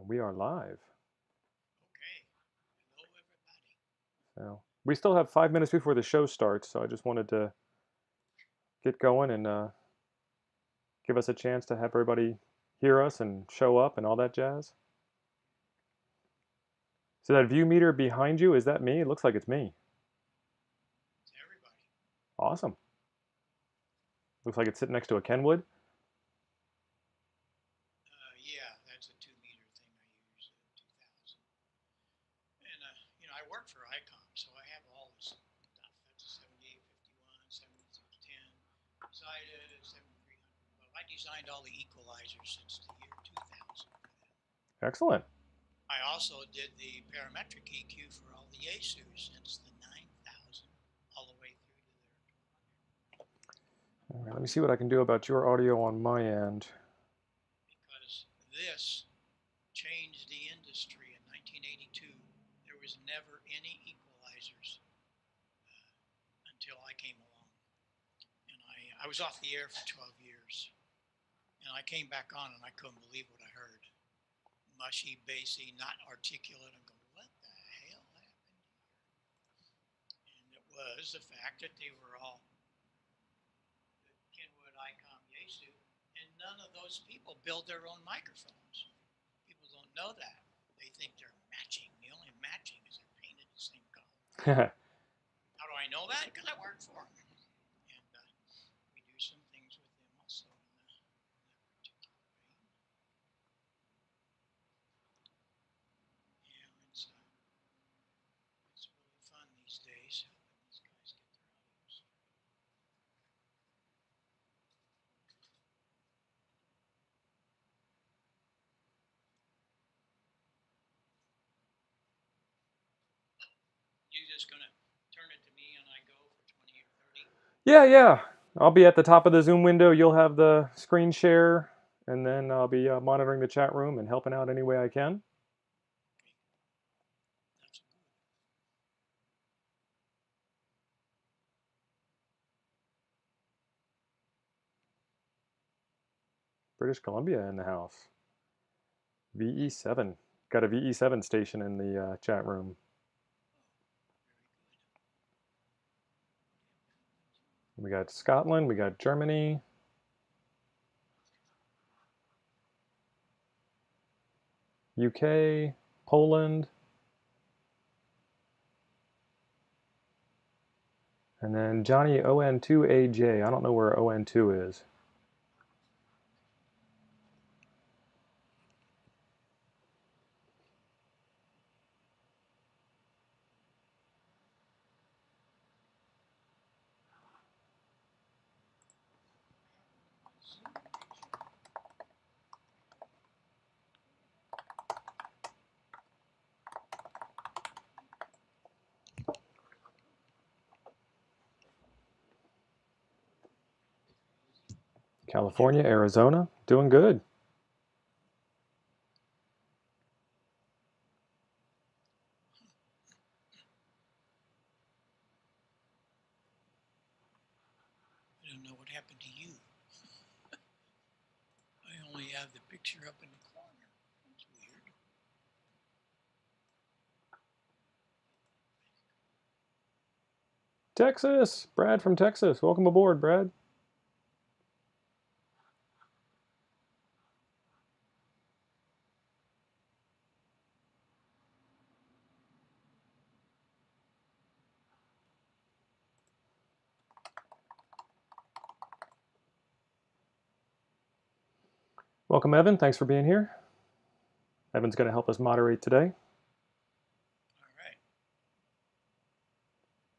And we are live. Okay. Hello, everybody. So we still have 5 minutes before the show starts, so I just wanted to get going and give us a chance to have everybody hear us and show up and all that jazz. So that view meter behind you, is that me? It looks like it's me. It's everybody. Awesome. Looks like it's sitting next to a Kenwood. Yeah, that's a 2 meter thing I use, 2000. And, I work for ICOM, so I have all this stuff. That's a 7851, 7610, Zida 7300. Well, I designed all the equalizers since the year 2000 for them. Excellent. I also did the parametric EQ for all the Yaesus since the 9000 all the way through to their 1200. All right, let me see what I can do about your audio on my end. Because this changed the industry in 1982. There was never any equalizers until I came along. And I was off the air for 12 years. And I came back on and I couldn't believe what I heard. Mushy, bassy, not articulate. I'm going, what the hell happened here? And it was the fact that they were all the Kenwood, ICOM, Yaesu, and none of those people build their own microphones. People don't know that. They think they're matching. The only matching is they're painted the same color. How do I know that? Because I work for them. And we do some things with them also in that particular vein. Yeah, it's really fun these days helping these guys get their audio straight. You just gonna turn it to me and I go for 20 or 30? Yeah. I'll be at the top of the Zoom window. You'll have the screen share, and then I'll be monitoring the chat room and helping out any way I can. That's good. British Columbia in the house. VE7. Got a VE7 station in the chat room. We got Scotland, we got Germany, UK, Poland, and then Johnny ON2AJ. I don't know where ON2 is. California, Arizona, doing good. I don't know what happened to you. I only have the picture up in the corner. That's weird. Texas, Brad from Texas. Welcome aboard, Brad. Welcome, Evan. Thanks for being here. Evan's going to help us moderate today. All right.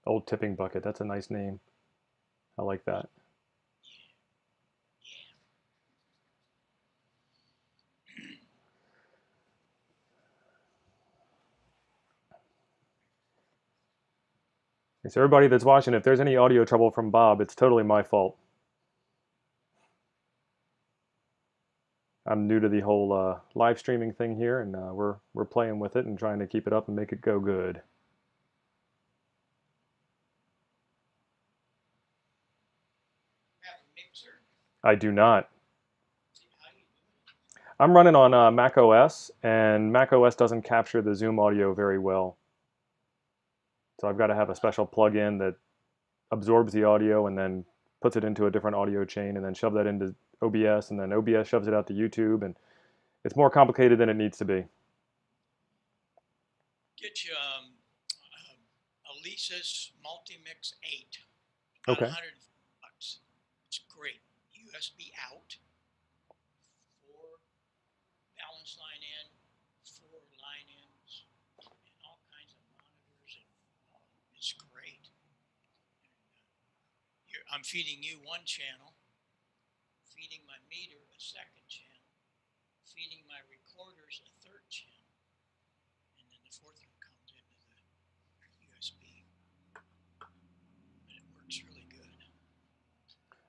Old Tipping Bucket. That's a nice name. I like that. So everybody that's watching, if there's any audio trouble from Bob, it's totally my fault. I'm new to the whole live streaming thing here, and we're playing with it and trying to keep it up and make it go good. Have a mixer? I do not. How do you do it? I'm running on Mac OS, and Mac OS doesn't capture the Zoom audio very well. So I've got to have a special plugin that absorbs the audio and then puts it into a different audio chain and then shove that into OBS, and then OBS shoves it out to YouTube, and it's more complicated than it needs to be. Get you a Lisa's Multimix 8, about Okay. $100. It's great. USB out, 4 balance line in, 4 line ins, and all kinds of monitors, and it's great. I'm feeding you one channel, feeding my meter a second channel, feeding my recorders a third channel, and then the fourth one comes into the USB. And it works really good.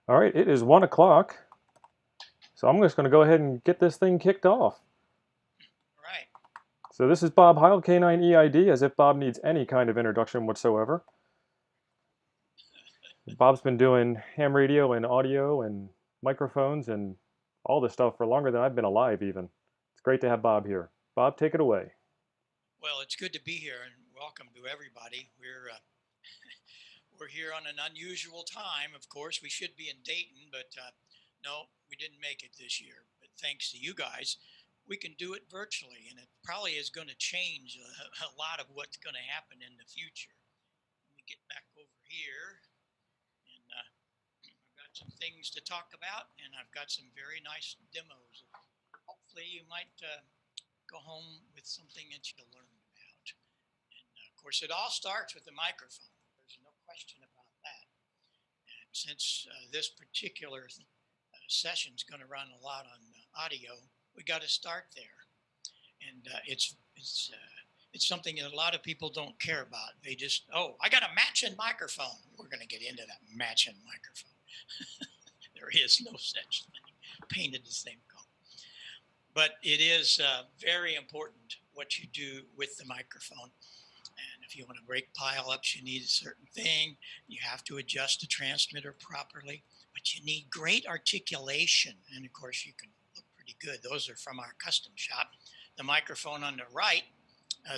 All right, it is 1 o'clock, so I'm just going to go ahead and get this thing kicked off. All right. So this is Bob Heil, K9EID, as if Bob needs any kind of introduction whatsoever. Bob's been doing ham radio and audio and microphones and all this stuff for longer than I've been alive even. It's great to have Bob here. Bob, take it away. Well, it's good to be here, and welcome to everybody. We're here on an unusual time, of course. We should be in Dayton, but no, we didn't make it this year. But thanks to you guys, we can do it virtually, and it probably is going to change a lot of what's going to happen in the future. Let me get back over here, and I've got some things to talk about, and I've got some very nice demos. Hopefully you might go home with something that you learned about. And of course, it all starts with the microphone. There's no question about that. And since this particular session is going to run a lot on audio, we got to start there. And it's something that a lot of people don't care about. They just, oh, I got a matching microphone. We're going to get into that matching microphone. There is no such thing. Painted the same color. But it is very important what you do with the microphone. And if you want to break pile-ups, you need a certain thing. You have to adjust the transmitter properly. But you need great articulation. And, of course, you can look pretty good. Those are from our custom shop. The microphone on the right,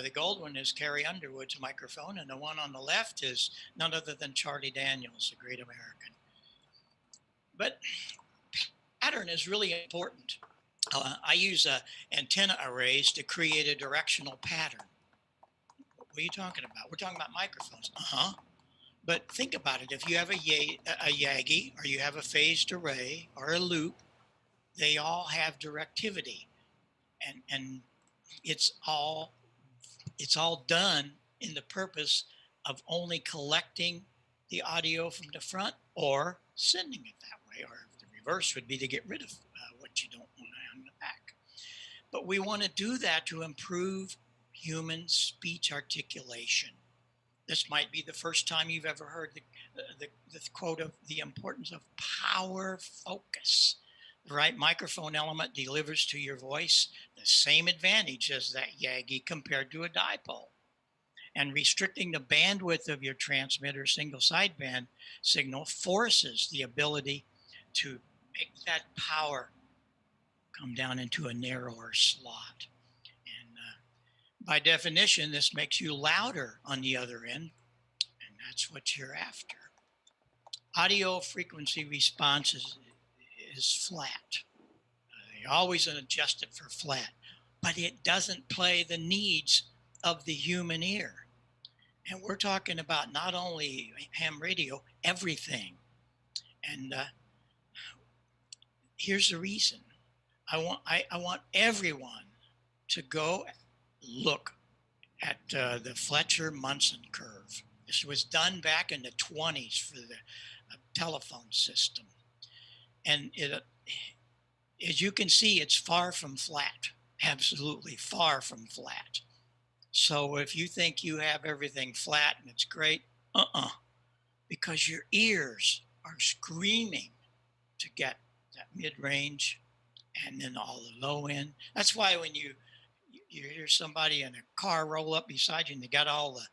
the gold one, is Carrie Underwood's microphone. And the one on the left is none other than Charlie Daniels, the great American. But pattern is really important. I use antenna arrays to create a directional pattern. What are you talking about? We're talking about microphones. But think about it. If you have a Yagi, or you have a phased array, or a loop, they all have directivity. And it's all done in the purpose of only collecting the audio from the front or sending it that way. Or the reverse would be to get rid of what you don't want on the back. But we want to do that to improve human speech articulation. This might be the first time you've ever heard the quote of the importance of power focus. The right microphone element delivers to your voice the same advantage as that Yagi compared to a dipole. And restricting the bandwidth of your transmitter single sideband signal forces the ability to make that power come down into a narrower slot. And by definition, this makes you louder on the other end, and that's what you're after. Audio frequency response is flat. You always adjust it for flat, but it doesn't play the needs of the human ear. And we're talking about not only ham radio, everything. And here's the reason. I want everyone to go look at the Fletcher-Munson curve. This was done back in the 20s for the telephone system. And as you can see, it's far from flat, absolutely far from flat. So if you think you have everything flat and it's great, because your ears are screaming to get that mid-range and then all the low end. That's why when you hear somebody in a car roll up beside you and they got all the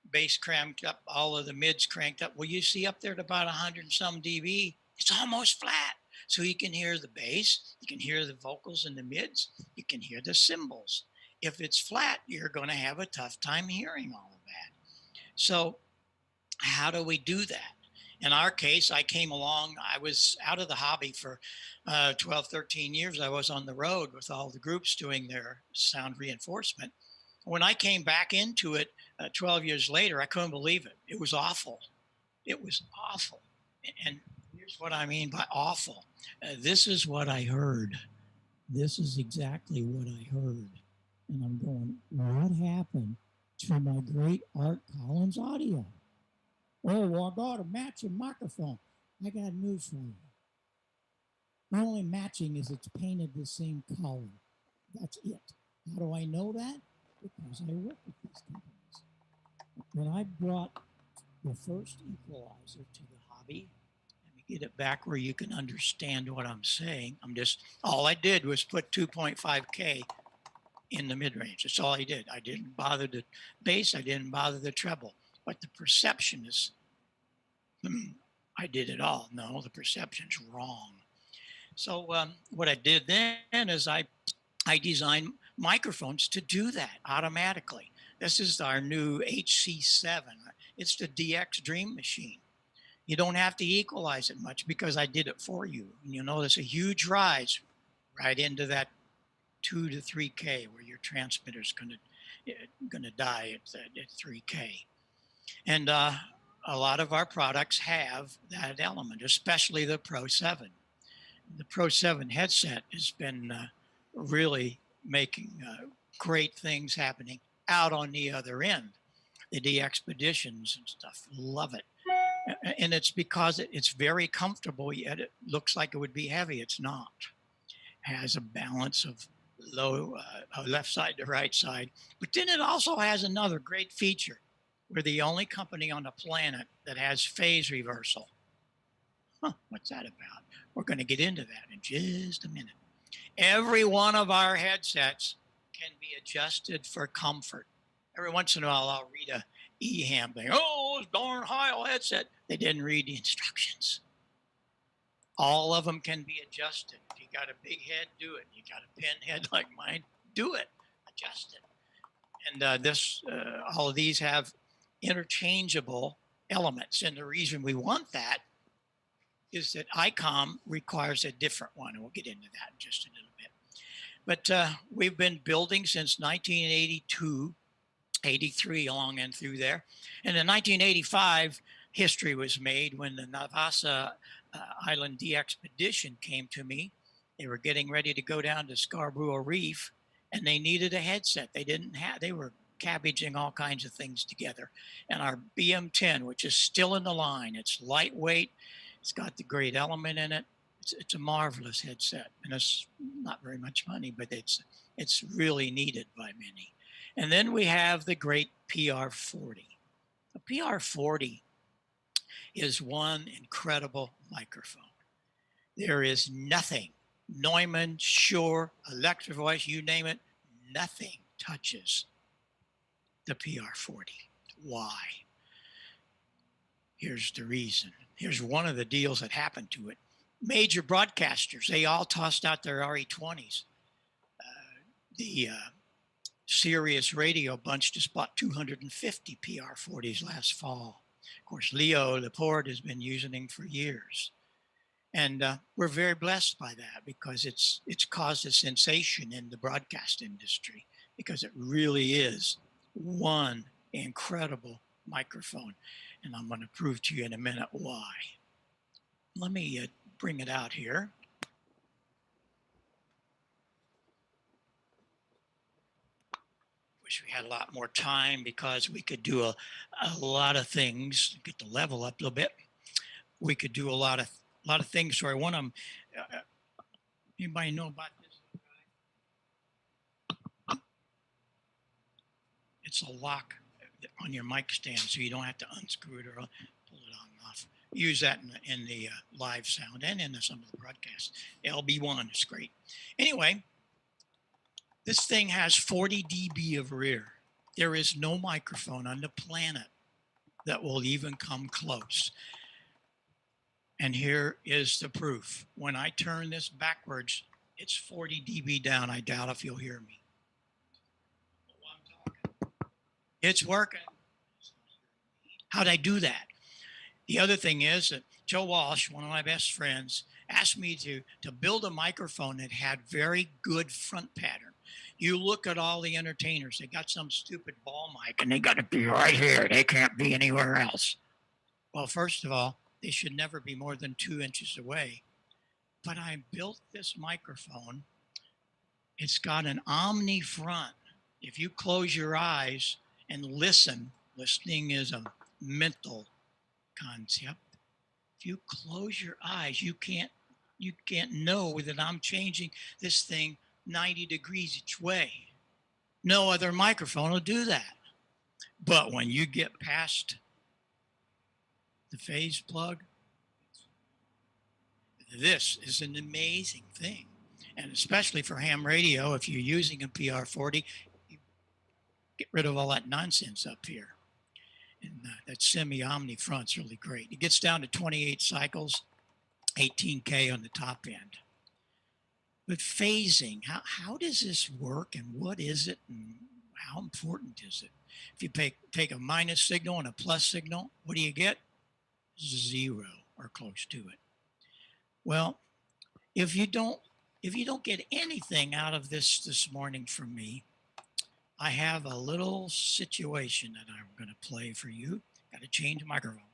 bass cranked up, all of the mids cranked up, well, you see up there at about 100 and some dB, it's almost flat. So you can hear the bass, you can hear the vocals in the mids, you can hear the cymbals. If it's flat, you're going to have a tough time hearing all of that. So how do we do that? In our case, I came along, I was out of the hobby for 12, 13 years. I was on the road with all the groups doing their sound reinforcement. When I came back into it 12 years later, I couldn't believe it. It was awful. It was awful. And here's what I mean by awful. This is what I heard. This is exactly what I heard. And I'm going, what happened to my great Art Collins audio? Oh, well, I got a matching microphone. I got news for you. The only matching is it's painted the same color. That's it. How do I know that? Because I work with these companies. When I brought the first equalizer to the hobby, let me get it back where you can understand what I'm saying. All I did was put 2.5K in the mid-range. That's all I did. I didn't bother the bass. I didn't bother the treble. But the perception is, I did it all. No, the perception's wrong. So what I did then is I designed microphones to do that automatically. This is our new HC7. It's the DX Dream Machine. You don't have to equalize it much because I did it for you. And you'll notice a huge rise right into that 2 to 3K where your transmitter's gonna die at 3K. And a lot of our products have that element, especially the Pro 7. The Pro 7 headset has been really making great things happening out on the other end. The expeditions and stuff love it. And it's because it's very comfortable, yet it looks like it would be heavy. It's not. It has a balance of low left side to right side. But then it also has another great feature. We're the only company on the planet that has phase reversal. Huh, what's that about? We're going to get into that in just a minute. Every one of our headsets can be adjusted for comfort. Every once in a while, I'll read a EHAM thing. Oh, this darn Heil headset. They didn't read the instructions. All of them can be adjusted. If you got a big head, do it. You got a pin head like mine, do it. Adjust it. And all of these have interchangeable elements. And the reason we want that is that ICOM requires a different one. And we'll get into that in just a little bit. But we've been building since 1982, 83 along and through there. And in 1985, history was made when the Navassa Island de-expedition came to me. They were getting ready to go down to Scarborough Reef, and they needed a headset. They were cabbaging all kinds of things together. And our BM10, which is still in the line, it's lightweight, it's got the great element in it. It's a marvelous headset, and it's not very much money, but it's really needed by many. And then we have the great PR40. The PR40 is one incredible microphone. There is nothing, Neumann, Shure, Electro Voice, you name it, nothing touches the PR40. Why? Here's the reason. Here's one of the deals that happened to it. Major broadcasters, they all tossed out their RE20s. The Sirius Radio bunch just bought 250 PR40s last fall. Of course, Leo Laporte has been using them for years. And we're very blessed by that because it's caused a sensation in the broadcast industry because it really is one incredible microphone. And I'm going to prove to you in a minute why. Let me bring it out here. Wish we had a lot more time because we could do a lot of things, get the level up a little bit. We could do a lot of things. So I want them. Anybody know about this guy? It's a lock on your mic stand, so you don't have to unscrew it or pull it on and off. Use that in the live sound and in some of the broadcasts. LB1 is great. Anyway, this thing has 40 dB of rear. There is no microphone on the planet that will even come close. And here is the proof. When I turn this backwards, it's 40 dB down. I doubt if you'll hear me. It's working. How'd I do that? The other thing is that Joe Walsh, one of my best friends, asked me to build a microphone that had very good front pattern. You look at all the entertainers, they got some stupid ball mic and they got to be right here. They can't be anywhere else. Well, first of all, they should never be more than 2 inches away. But I built this microphone. It's got an omni front. If you close your eyes and listen, listening is a mental concept. If you close your eyes, you can't know that I'm changing this thing 90 degrees each way. No other microphone will do that. But when you get past the phase plug, this is an amazing thing. And especially for ham radio, if you're using a PR40, you get rid of all that nonsense up here. And that semi-omni front's really great. It gets down to 28 cycles, 18K on the top end. But phasing, how does this work and what is it and how important is it? If you take a minus signal and a plus signal, what do you get? 0 or close to it. Well, if you don't get anything out of this morning from me, I have a little situation that I'm going to play for you. Got to change microphones.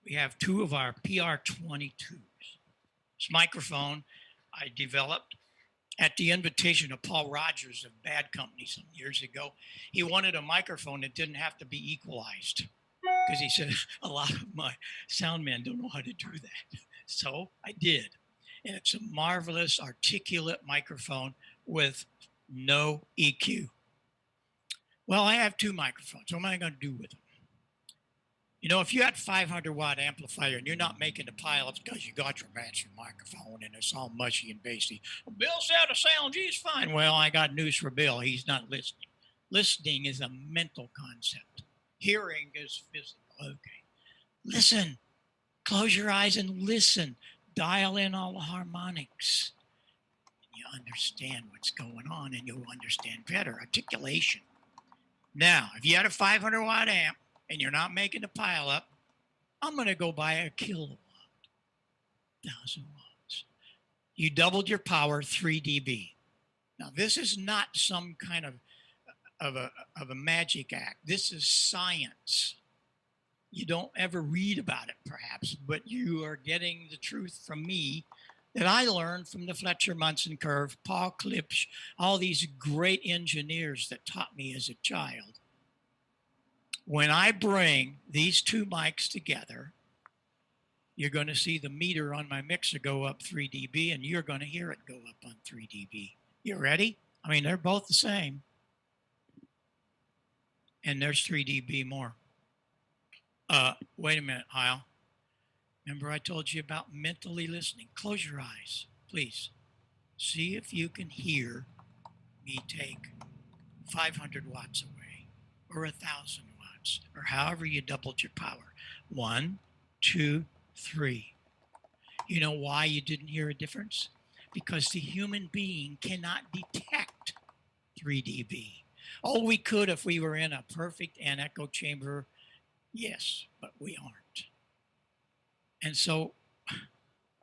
We have 2 of our PR22s. This microphone I developed at the invitation of Paul Rogers of Bad Company some years ago. He wanted a microphone that didn't have to be equalized because he said a lot of my sound men don't know how to do that. So I did. And it's a marvelous articulate microphone with no EQ. Well, I have 2 microphones. What am I going to do with them? You know, if you had 500 watt amplifier and you're not making the pileups because you got your matching microphone and it's all mushy and bassy. Well, Bill said the sound G is fine. Well, I got news for Bill. He's not listening. Listening is a mental concept. Hearing is physical. Okay. Listen. Close your eyes and listen. Dial in all the harmonics. You understand what's going on and you'll understand better. Articulation. Now, if you had a 500 watt amp, and you're not making the pile up, I'm going to go buy a kilowatt, 1,000 watts. You doubled your power 3 dB. Now, this is not some kind of a magic act. This is science. You don't ever read about it, perhaps, but you are getting the truth from me that I learned from the Fletcher Munson curve, Paul Klipsch, all these great engineers that taught me as a child. When I bring these 2 mics together, you're going to see the meter on my mixer go up 3 dB, and you're going to hear it go up on 3 dB. You ready? I mean, they're both the same. And there's 3 dB more. Wait a minute, Heil. Remember I told you about mentally listening? Close your eyes, please. See if you can hear me take 500 watts away or 1,000 watts or however you doubled your power. 1, 2, 3. You know why you didn't hear a difference? Because the human being cannot detect 3 dB. Oh, we could if we were in a perfect anecho chamber. Yes, but we aren't. And so,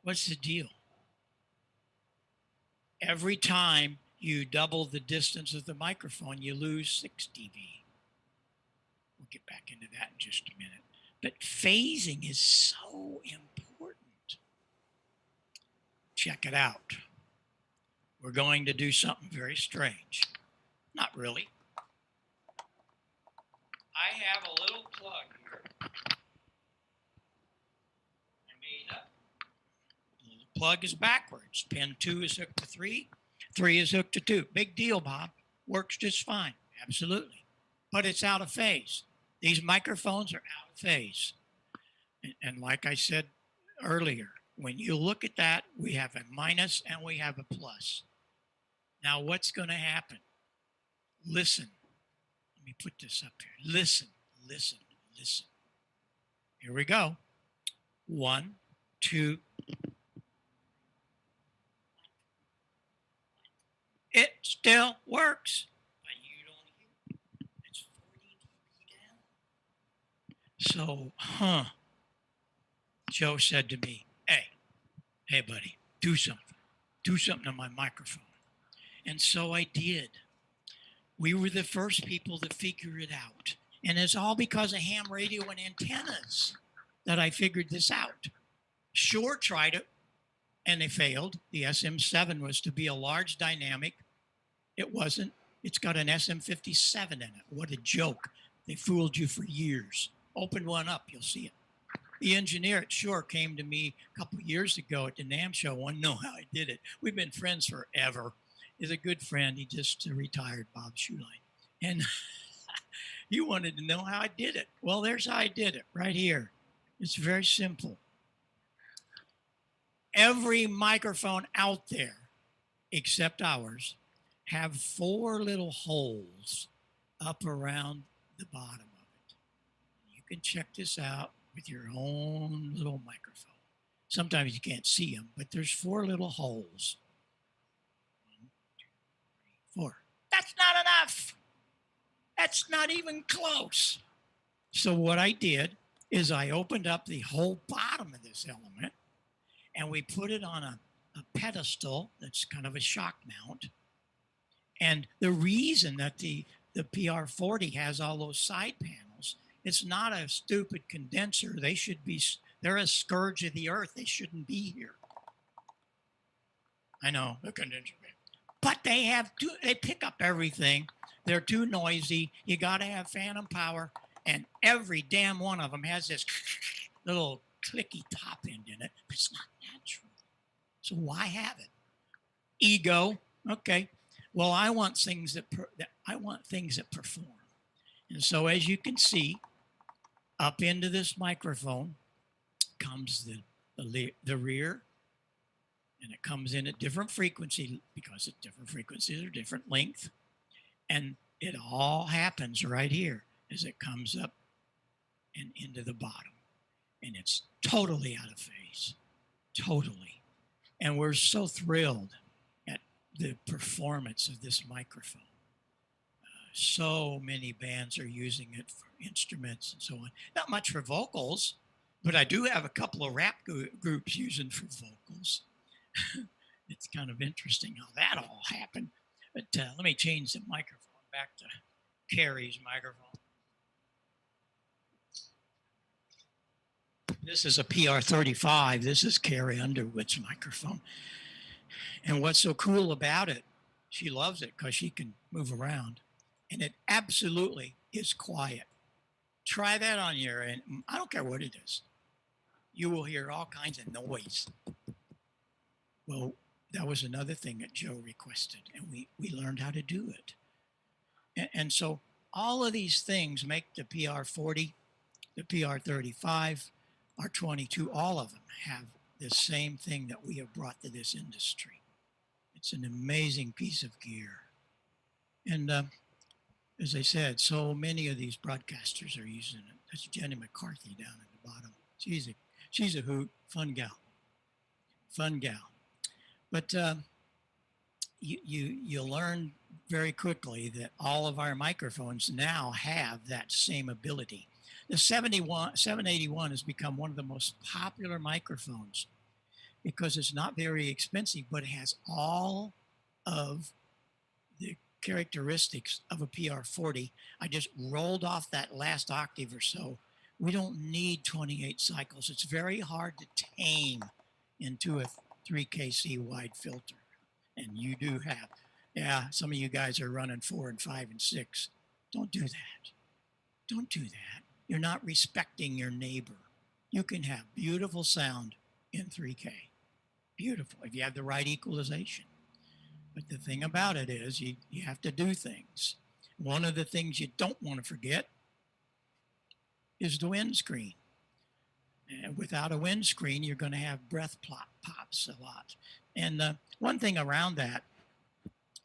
what's the deal? Every time you double the distance of the microphone, you lose 6 dB. We'll get back into that in just a minute. But phasing is so important. Check it out. We're going to do something very strange. Not really. I have a little plug here. I made up. The little plug is backwards. Pin 2 is hooked to 3. 3 is hooked to 2. Big deal, Bob. Works just fine. Absolutely. But it's out of phase. These microphones are out of phase. And like I said earlier, when you look at that, we have a minus and we have a plus. Now, what's going to happen? Listen. Let me put this up here. Listen, listen, listen. Here we go. 1, 2. It still works, but you don't hear it. It's 40 dB down. So, Joe said to me, hey, buddy, do something. Do something on my microphone. And so I did. We were the first people to figure it out. And it's all because of ham radio and antennas that I figured this out. Shure tried it, and they failed. The SM7 was to be a large dynamic. It wasn't. It's got an SM57 in it. What a joke. They fooled you for years. Open one up, you'll see it. The engineer at Shure came to me a couple of years ago at the NAMM show, wanted to know how I did it. We've been friends forever. He's a good friend. He just retired, Bob Shoeline. And he wanted to know how I did it. Well, there's how I did it right here. It's very simple. Every microphone out there, except ours, have 4 little holes up around the bottom of it. You can check this out with your own little microphone. Sometimes you can't see them, but there's 4 little holes. 1, 2, 3, 4. That's not enough. That's not even close. So what I did is I opened up the whole bottom of this element and we put it on a pedestal that's kind of a shock mount. And the reason that the PR40 has all those side panels, it's not a stupid condenser. They're a scourge of the earth. They shouldn't be here. I know, the condenser. But they pick up everything. They're too noisy. You got to have phantom power. And every damn one of them has this little clicky top end in it. But it's not natural. So why have it? Ego. Okay. Well, I want things that perform. And so as you can see, up into this microphone comes the rear, and it comes in at different frequency because at different frequencies are different length. And it all happens right here as it comes up and into the bottom. And it's totally out of phase. Totally. And we're so thrilled at the performance of this microphone. So many bands are using it for instruments and so on. Not much for vocals, but I do have a couple of rap groups using for vocals. It's kind of interesting how that all happened. But let me change the microphone back to Carrie's microphone. This is a PR35. This is Carrie Underwood's microphone. And what's so cool about it, she loves it because she can move around. And it absolutely is quiet. Try that on and I don't care what it is. You will hear all kinds of noise. Well, that was another thing that Joe requested, and we learned how to do it. And so all of these things make the PR40, the PR35, R22, all of them have the same thing that we have brought to this industry. It's an amazing piece of gear. And as I said, so many of these broadcasters are using it. That's Jenny McCarthy down at the bottom. She's a hoot, fun gal. But you learn very quickly that all of our microphones now have that same ability. The 781 has become one of the most popular microphones because it's not very expensive, but it has all of the characteristics of a PR40. I just rolled off that last octave or so. We don't need 28 cycles. It's very hard to tame into a 3kC wide filter. And you do have, some of you guys are running 4 and 5 and 6. Don't do that. Don't do that. You're not respecting your neighbor. You can have beautiful sound in 3K. Beautiful, if you have the right equalization. But the thing about it is you have to do things. One of the things you don't want to forget is the windscreen. And without a windscreen, you're going to have breath pops a lot. And one thing around that,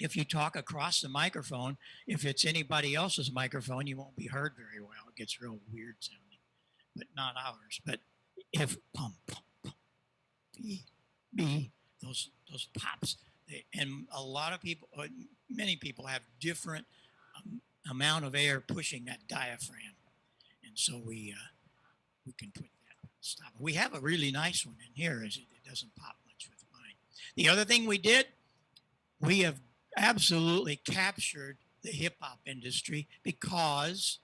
if you talk across the microphone, if it's anybody else's microphone, you won't be heard very well. It gets real weird sounding, but not ours. But if pump, pump, pump, B, those pops, and a lot of people, many people have different amount of air pushing that diaphragm, and so we can put that stop. We have a really nice one in here, as it doesn't pop much with mine. The other thing we did, we have absolutely captured the hip hop industry because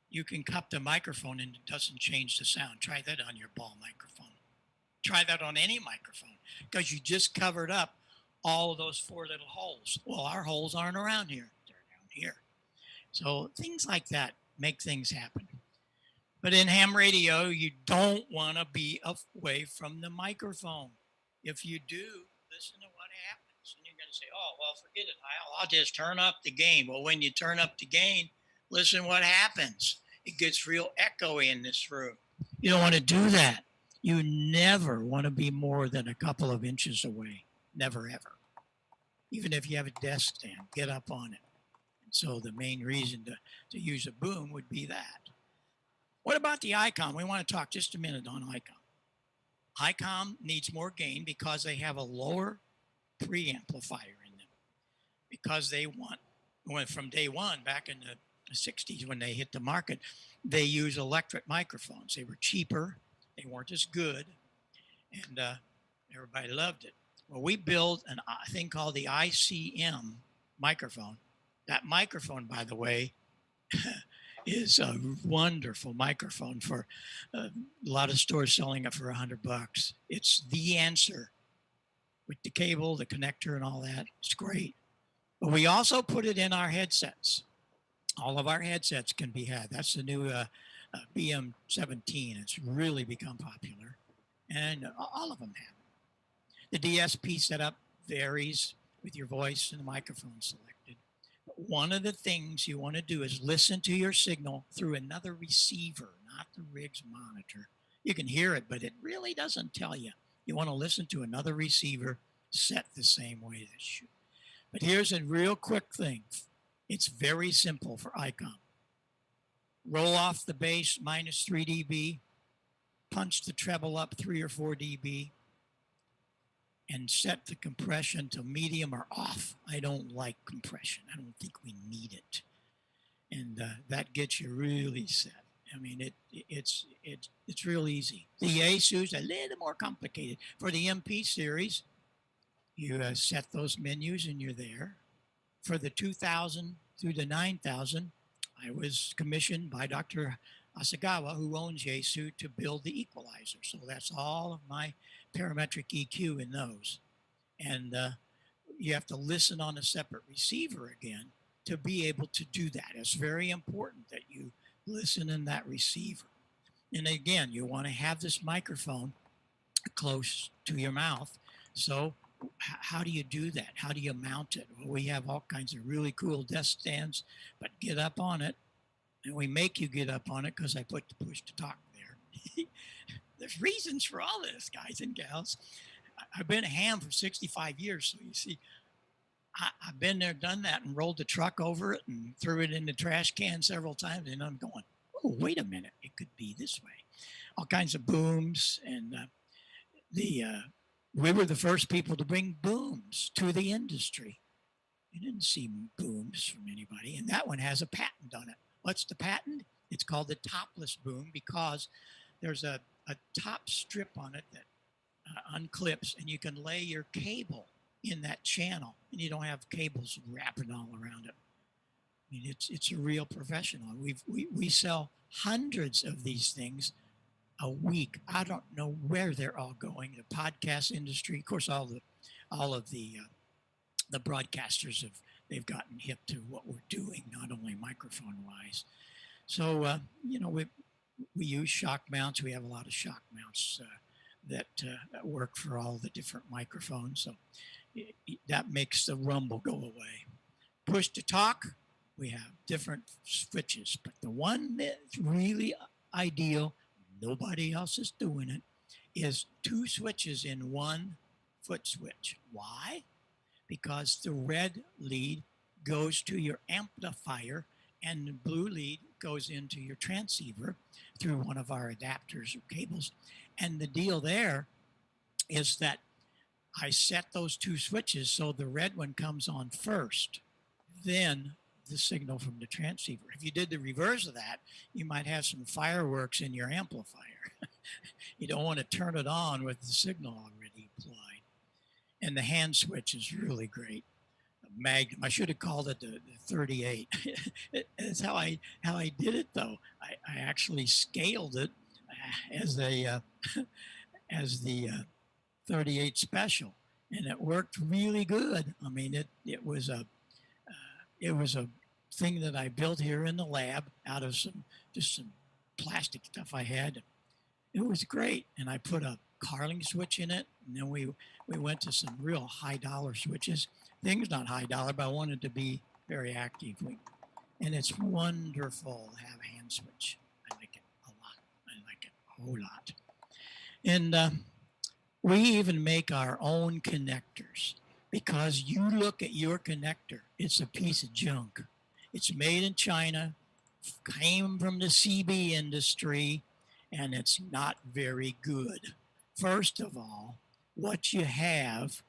you can cup the microphone and it doesn't change the sound. Try that on your ball microphone. Try that on any microphone because you just covered up all of those 4 little holes. Well, our holes aren't around here. They're down here. So things like that make things happen. But in ham radio, you don't want to be away from the microphone. If you do, listen to what happens. And you're going to say, oh, well, forget it, Heil. I'll just turn up the gain. Well, when you turn up the gain, listen what happens. It gets real echoey in this room. You don't want to do that. You never want to be more than a couple of inches away. Never, ever. Even if you have a desk stand, get up on it. And so the main reason to use a boom would be that. What about the ICOM? We want to talk just a minute on ICOM. ICOM needs more gain because they have a lower preamplifier in them. Because they went from day one, back in the 60s when they hit the market, they use electric microphones. They were cheaper. They weren't as good. And everybody loved it. Well, we built a thing called the ICM microphone. That microphone, by the way, is a wonderful microphone for a lot of stores selling it for $100. It's the answer with the cable, the connector, and all that. It's great. But we also put it in our headsets. All of our headsets can be had. That's the new BM17. It's really become popular, and all of them have it. The DSP setup varies with your voice and the microphone selected. But one of the things you want to do is listen to your signal through another receiver, not the rig's monitor. You can hear it, but it really doesn't tell you. You want to listen to another receiver set the same way that should. But here's a real quick thing. It's very simple for ICOM. Roll off the bass minus 3 dB, punch the treble up 3 or 4 dB, and set the compression to medium or off. I don't like compression. I don't think we need it. And that gets you really set. I mean, it's real easy. The Yaesu's a little more complicated. For the MP series, you set those menus and you're there. For the 2000 through the 9000, I was commissioned by Dr. Asagawa, who owns Yaesu, to build the equalizer. So that's all of my parametric EQ in those. And you have to listen on a separate receiver again to be able to do that. It's very important that you listen in that receiver. And again, you want to have this microphone close to your mouth. So how do you do that? How do you mount it? Well, we have all kinds of really cool desk stands, but get up on it. And we make you get up on it because I put the push to talk there. There's reasons for all this, guys and gals. I've been a ham for 65 years. So you see, I've been there, done that, and rolled the truck over it and threw it in the trash can several times. And I'm going, oh, wait a minute. It could be this way. All kinds of booms. And we were the first people to bring booms to the industry. You didn't see booms from anybody. And that one has a patent on it. What's the patent? It's called the topless boom because there's a top strip on it that unclips, and you can lay your cable in that channel, and you don't have cables wrapping all around it. I mean, it's a real professional. We sell hundreds of these things a week. I don't know where they're all going. The podcast industry, of course, all of the broadcasters they've gotten hip to what we're doing, not only microphone wise. So we use shock mounts. We have a lot of shock mounts that work for all the different microphones. So that makes the rumble go away. Push to talk, we have different switches, but the one that's really ideal, nobody else is doing it, is 2 switches in 1 foot switch. Why? Because the red lead goes to your amplifier and the blue lead goes into your transceiver through one of our adapters or cables. And the deal there is that I set those 2 switches so the red one comes on first, then the signal from the transceiver. If you did the reverse of that, you might have some fireworks in your amplifier. You don't want to turn it on with the signal already applied. And the hand switch is really great. Magnum. I should have called it the 38. That's how I did it though. I actually scaled it as a as the 38 special, and it worked really good. I mean, it was a thing that I built here in the lab out of some plastic stuff I had. It was great, and I put a Carling switch in it, and then we went to some real high dollar switches. Things not high dollar, but I wanted to be very active. And it's wonderful to have a hand switch. I like it a lot. I like it a whole lot. And we even make our own connectors, because you look at your connector, it's a piece of junk. It's made in China, came from the CB industry, and it's not very good. First of all, what you have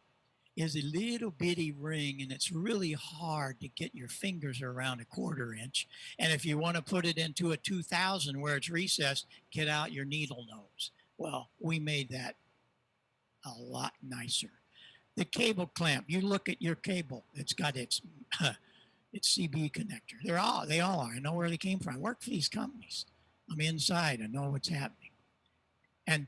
is a little bitty ring, and it's really hard to get your fingers around a 1/4 inch. And if you want to put it into a 2000 where it's recessed, get out your needle nose. Well, we made that a lot nicer. The cable clamp, you look at your cable, it's got its CB connector. They all are. I know where they came from. I work for these companies. I'm inside. I know what's happening. And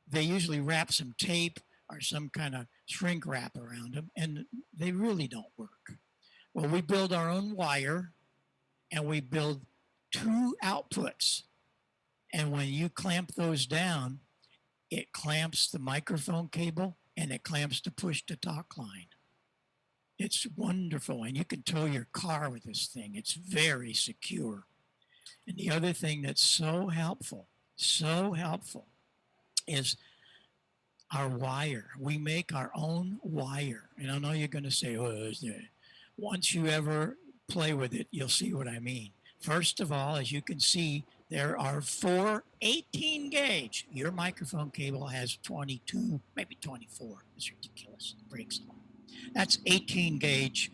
they usually wrap some tape or some kind of shrink wrap around them, and they really don't work. Well, we build our own wire, and we build 2 outputs. And when you clamp those down, it clamps the microphone cable and it clamps the push to talk line. It's wonderful, and you can tow your car with this thing. It's very secure. And the other thing that's so helpful, is our wire. We make our own wire. And I know you're going to say, oh, once you ever play with it, you'll see what I mean. First of all, as you can see, there are 4 18 gauge. Your microphone cable has 22, maybe 24. It's ridiculous. It breaks them. That's 18 gauge.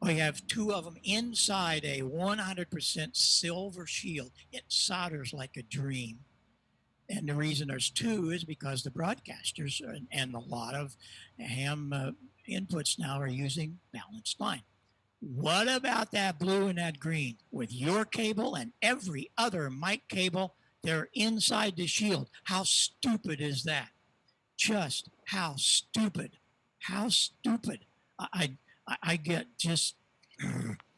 We have 2 of them inside a 100% silver shield. It solders like a dream. And the reason there's 2 is because the broadcasters and a lot of ham inputs now are using balanced line. What about that blue and that green? With your cable and every other mic cable, they're inside the shield. How stupid is that? Just how stupid. How stupid. I get just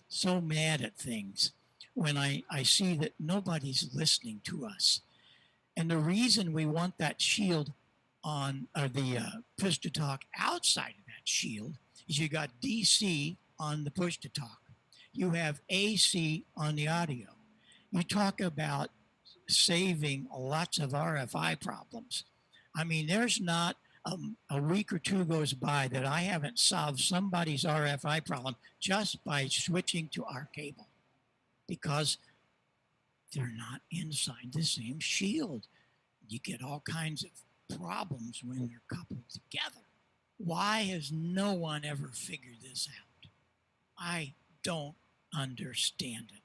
so mad at things when I see that nobody's listening to us. And the reason we want that shield on, or the push to talk outside of that shield, is you got DC on the push to talk. You have AC on the audio. You talk about saving lots of RFI problems. I mean, there's not a week or 2 goes by that I haven't solved somebody's RFI problem just by switching to our cable, because they're not inside the same shield. You get all kinds of problems when they're coupled together. Why has no one ever figured this out? I don't understand it.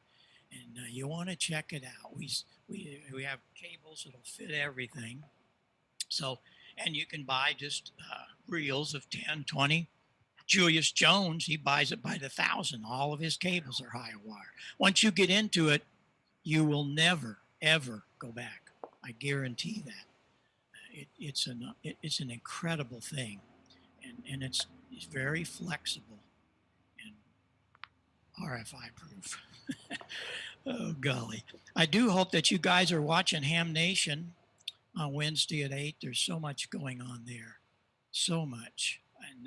And you want to check it out. We have cables that'll fit everything. So, and you can buy just reels of 10, 20. Julius Jones, he buys it by the 1,000. All of his cables are high wire. Once you get into it, you will never, ever go back. I guarantee that. It's an incredible thing, and it's very flexible and RFI proof. Oh, golly. I do hope that you guys are watching Ham Nation on Wednesday at 8. There's so much going on there. So much. And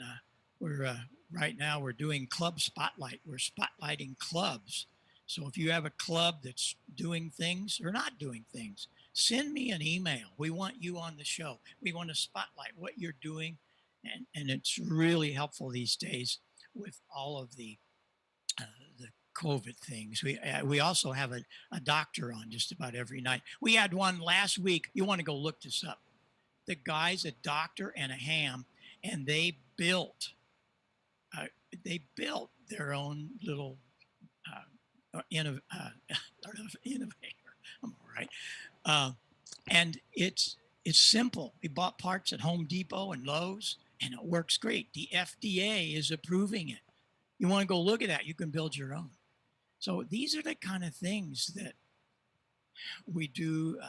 we're right now we're doing Club Spotlight. We're spotlighting clubs. So if you have a club that's doing things or not doing things, send me an email. We want you on the show. We want to spotlight what you're doing. And it's really helpful these days with all of uh, the COVID things. We also have a doctor on just about every night. We had one last week. You want to go look this up. The guy's a doctor and a ham, and uh, they built their own little innovator. I'm all right. Uh, and it's simple. We bought parts at Home Depot and Lowe's, and it works great. The FDA is approving it. You want to go look at that? You can build your own. So these are the kind of things that we do.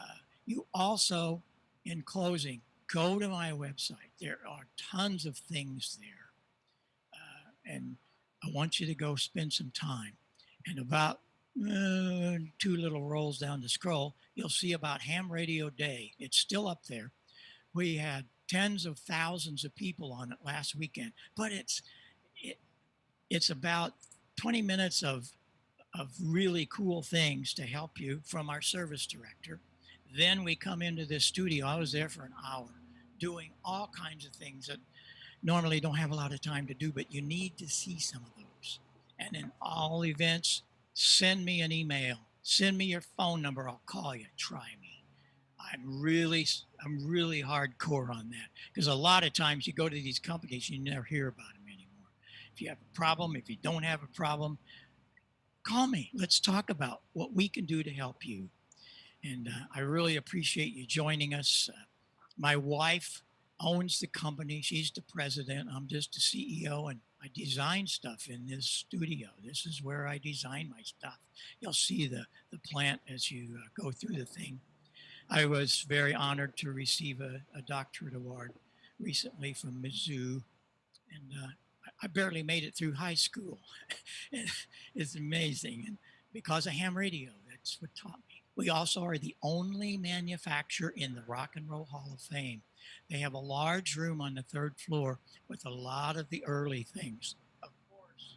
You also, in closing, go to my website. There are tons of things there, and I want you to go spend some time. And about two little rolls down the scroll, you'll see about Ham Radio Day. It's still up there. We had tens of thousands of people on it last weekend, but it, it's about 20 minutes of really cool things to help you from our service director. Then we come into this studio. I was there for an hour doing all kinds of things that normally don't have a lot of time to do, but you need to see some of those. And in all events, send me an email, send me your phone number. I'll call you. Try me. I'm really hardcore on that because a lot of times you go to these companies, you never hear about them anymore. If you have a problem, if you don't have a problem, call me. Let's talk about what we can do to help you. And I really appreciate you joining us. My wife owns the company. She's the president. I'm just the CEO, and I design stuff in this studio. This is where I design my stuff. You'll see the plant as you go through the thing. I was very honored to receive a doctorate award recently from Mizzou, and I barely made it through high school. It's amazing. And because of ham radio, that's what taught me. We also are the only manufacturer in the Rock and Roll Hall of Fame. They have a large room on the third floor with a lot of the early things. Of course,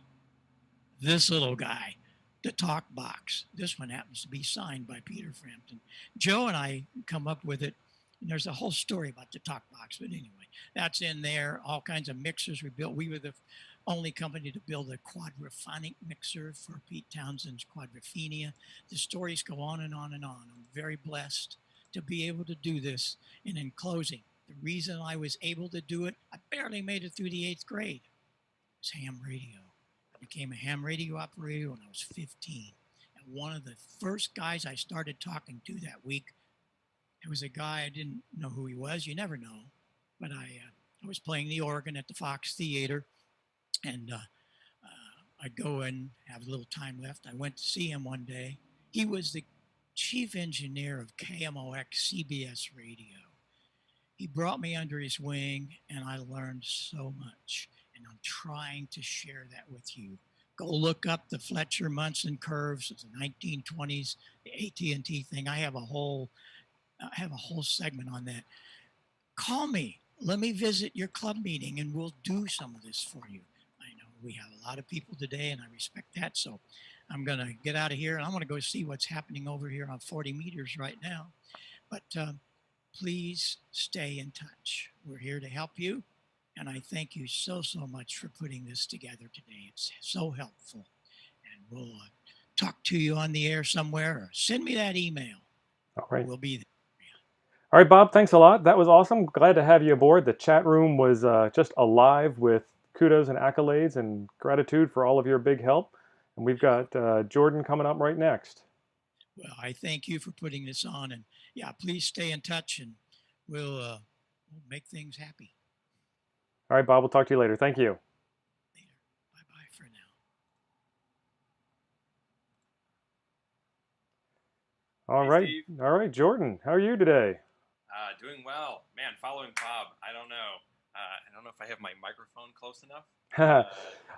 this little guy, the talk box. This one happens to be signed by Peter Frampton. Joe and I come up with it, and there's a whole story about the talk box. But anyway, that's in there. All kinds of mixers we built. We were the only company to build a quadraphonic mixer for Pete Townshend's Quadrophenia. The stories go on and on and on. I'm very blessed to be able to do this. And in closing, the reason I was able to do it, I barely made it through the 8th grade, was ham radio. I became a ham radio operator when I was 15. And one of the first guys I started talking to that week, it was a guy, I didn't know who he was. You never know. But I was playing the organ at the Fox Theater, and I'd go and have a little time left. I went to see him one day. He was the chief engineer of KMOX CBS radio. He brought me under his wing, and I learned so much. And I'm trying to share that with you. Go look up the Fletcher Munson curves of the 1920s, the AT&T thing. I have a whole segment on that. Call me. Let me visit your club meeting, and we'll do some of this for you. I know we have a lot of people today, and I respect that. So I'm going to get out of here, and I'm going to go see what's happening over here on 40 meters right now. But please stay in touch. We're here to help you. And I thank you so much for putting this together today. It's so helpful. And we'll talk to you on the air somewhere, or send me that email. All right. We'll be there. All right, Bob, thanks a lot. That was awesome. Glad to have you aboard. The chat room was just alive with kudos and accolades and gratitude for all of your big help. And we've got Jordan coming up right next. Well, I thank you for putting this on. And yeah, please stay in touch, and we'll make things happy. All right, Bob, we'll talk to you later. Thank you. Later. Bye-bye for now. All right. Steve. All right, Jordan, how are you today? Doing well. Man, following Bob. I don't know. I don't know if I have my microphone close enough.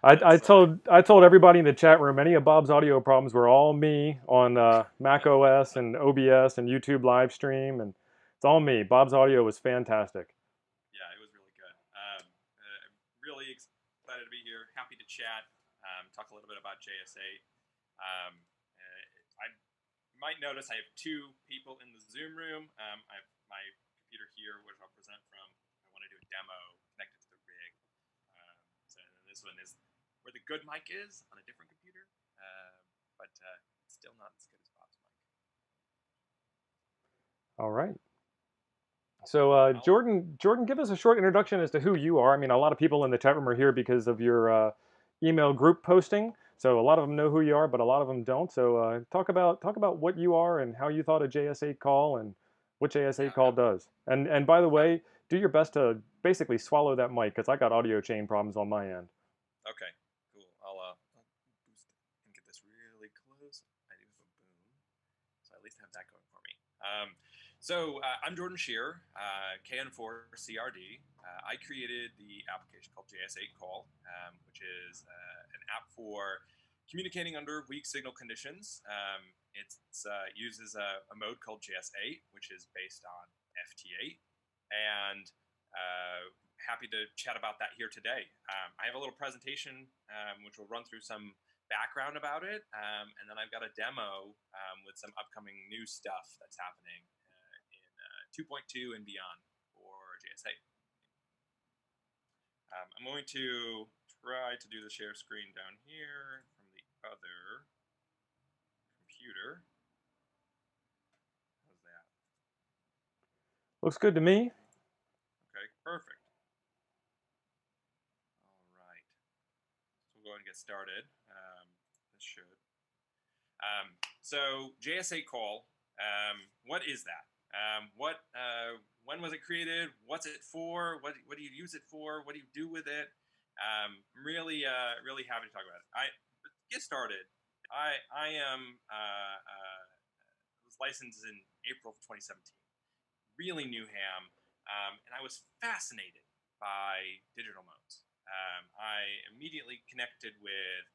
I told everybody in the chat room any of Bob's audio problems were all me on Mac OS and OBS and YouTube Livestream, and it's all me. Bob's audio was fantastic. Yeah, it was really good. Really excited to be here. Happy to chat. Talk a little bit about JS8. you might notice I have two people in the Zoom room. I have my computer here, which I'll present from. I want to do a demo connected to the rig. So this one is where the good mic is on a different computer, but still not as good as Bob's mic. All right. So Jordan, give us a short introduction as to who you are. I mean, a lot of people in the chat room are here because of your email group posting. So a lot of them know who you are, but a lot of them don't. So talk about what you are and how you thought a JS8 call and what JS8 call does. And by the way, do your best to basically swallow that mic because I got audio chain problems on my end. Okay, cool. I'll boost it and get this really close. I do have a boom, so at least I have that going for me. So I'm Jordan Sherer, KM9G. I created the application called JS8 Call, which is an app for communicating under weak signal conditions. It uses a mode called JS8, which is based on FT8, and happy to chat about that here today. I have a little presentation which will run through some background about it, and then I've got a demo with some upcoming new stuff that's happening in 2.2 and beyond for JS8. I'm going to try to do the share screen down here from the other computer. How's that? Looks good to me. Okay, perfect. All right. So we'll go ahead and get started. This should. So JS8 Call, what is that? When was it created? What's it for? What do you use it for? What do you do with it? I'm really happy to talk about it. Get started. I was licensed in April of 2017. Really new ham, and I was fascinated by digital modes. I immediately connected with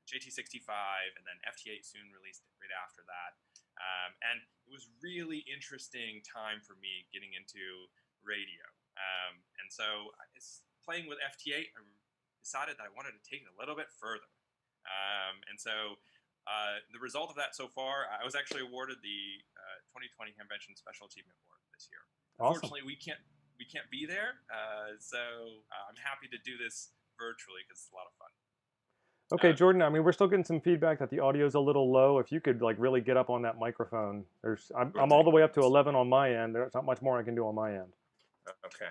JT65 and then FT8 soon released it right after that. And it was really interesting time for me getting into radio. And so playing with FT8, I decided that I wanted to take it a little bit further. And so the result of that so far, I was actually awarded the 2020 Hamvention Special Achievement Award this year. Awesome. Unfortunately, we can't be there, so I'm happy to do this virtually because it's a lot of fun. Okay, Jordan, I mean, we're still getting some feedback that the audio's a little low. If you could like really get up on that microphone. I'm all the way up to 11 on my end. There's not much more I can do on my end. Okay.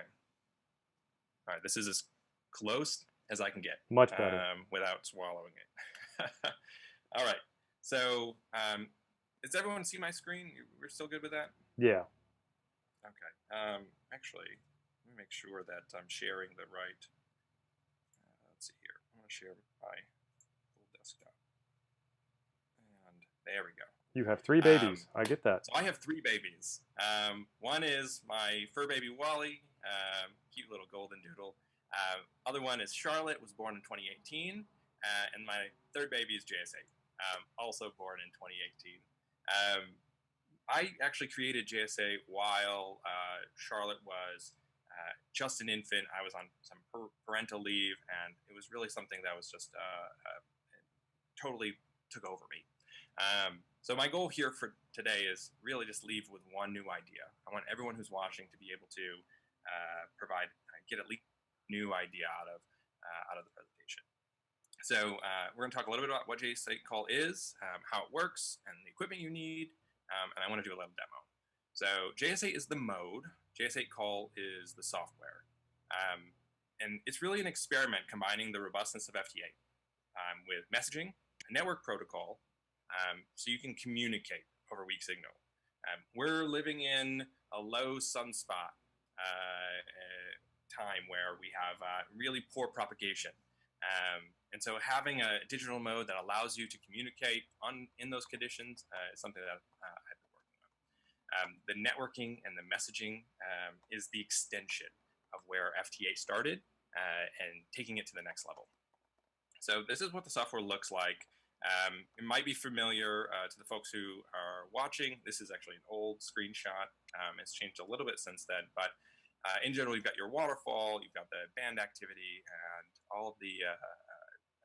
All right, this is as close as I can get. Much better. Without swallowing it. All right. So, does everyone see my screen? We're still good with that? Yeah. Okay. Actually, let me make sure that I'm sharing the right. Let's see here. I'm going to share my full desktop. And there we go. You have 3 babies. I get that. So I have 3 babies. One is my fur baby Wally, cute little golden doodle. Other one is Charlotte, was born in 2018. And my 3rd baby is JS8, also born in 2018. I actually created JS8 while Charlotte was just an infant. I was on some parental leave, and it was really something that was just totally took over me. So my goal here for today is really just leave with one new idea. I want everyone who's watching to be able to get at least a new idea out of the presentation. So we're going to talk a little bit about what JS8 Call is, how it works, and the equipment you need, and I want to do a little demo. So JS8 is the mode. JS8 Call is the software. And it's really an experiment combining the robustness of FT8 with messaging, a network protocol, so you can communicate over weak signal. We're living in a low sunspot time where we have really poor propagation. And so having a digital mode that allows you to communicate in those conditions is something that I've been working on. The networking and the messaging is the extension of where FT8 started and taking it to the next level. So this is what the software looks like. It might be familiar to the folks who are watching. This is actually an old screenshot. It's changed a little bit since then, but in general, you've got your waterfall, you've got the band activity, and all of the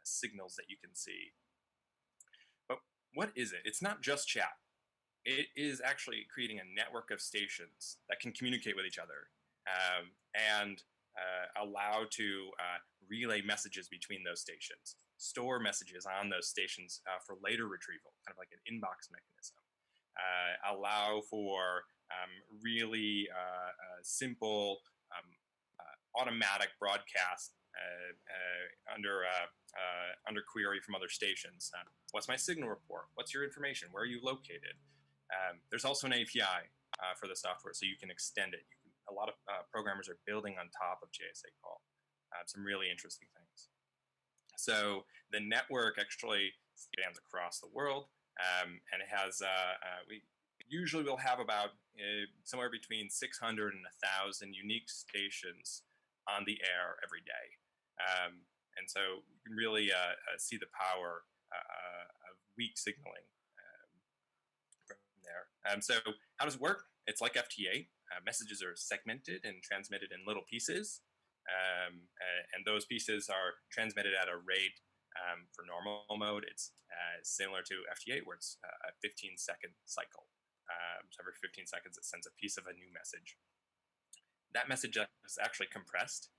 signals that you can see. But what is it? It's not just chat. It is actually creating a network of stations that can communicate with each other and allow to relay messages between those stations, store messages on those stations for later retrieval, kind of like an inbox mechanism, allow for really simple automatic broadcast under query from other stations. What's my signal report? What's your information? Where are you located? There's also an API for the software, so you can extend it. A lot of programmers are building on top of JSA call. Some really interesting things. So the network actually spans across the world, and it has, we usually will have about somewhere between 600 and 1,000 unique stations on the air every day. And so you can really see the power of weak signaling from there. So how does it work? It's like FTA. Messages are segmented and transmitted in little pieces. And those pieces are transmitted at a rate for normal mode. It's similar to FTA, where it's a 15-second cycle. So every 15 seconds, it sends a piece of a new message. That message is actually compressed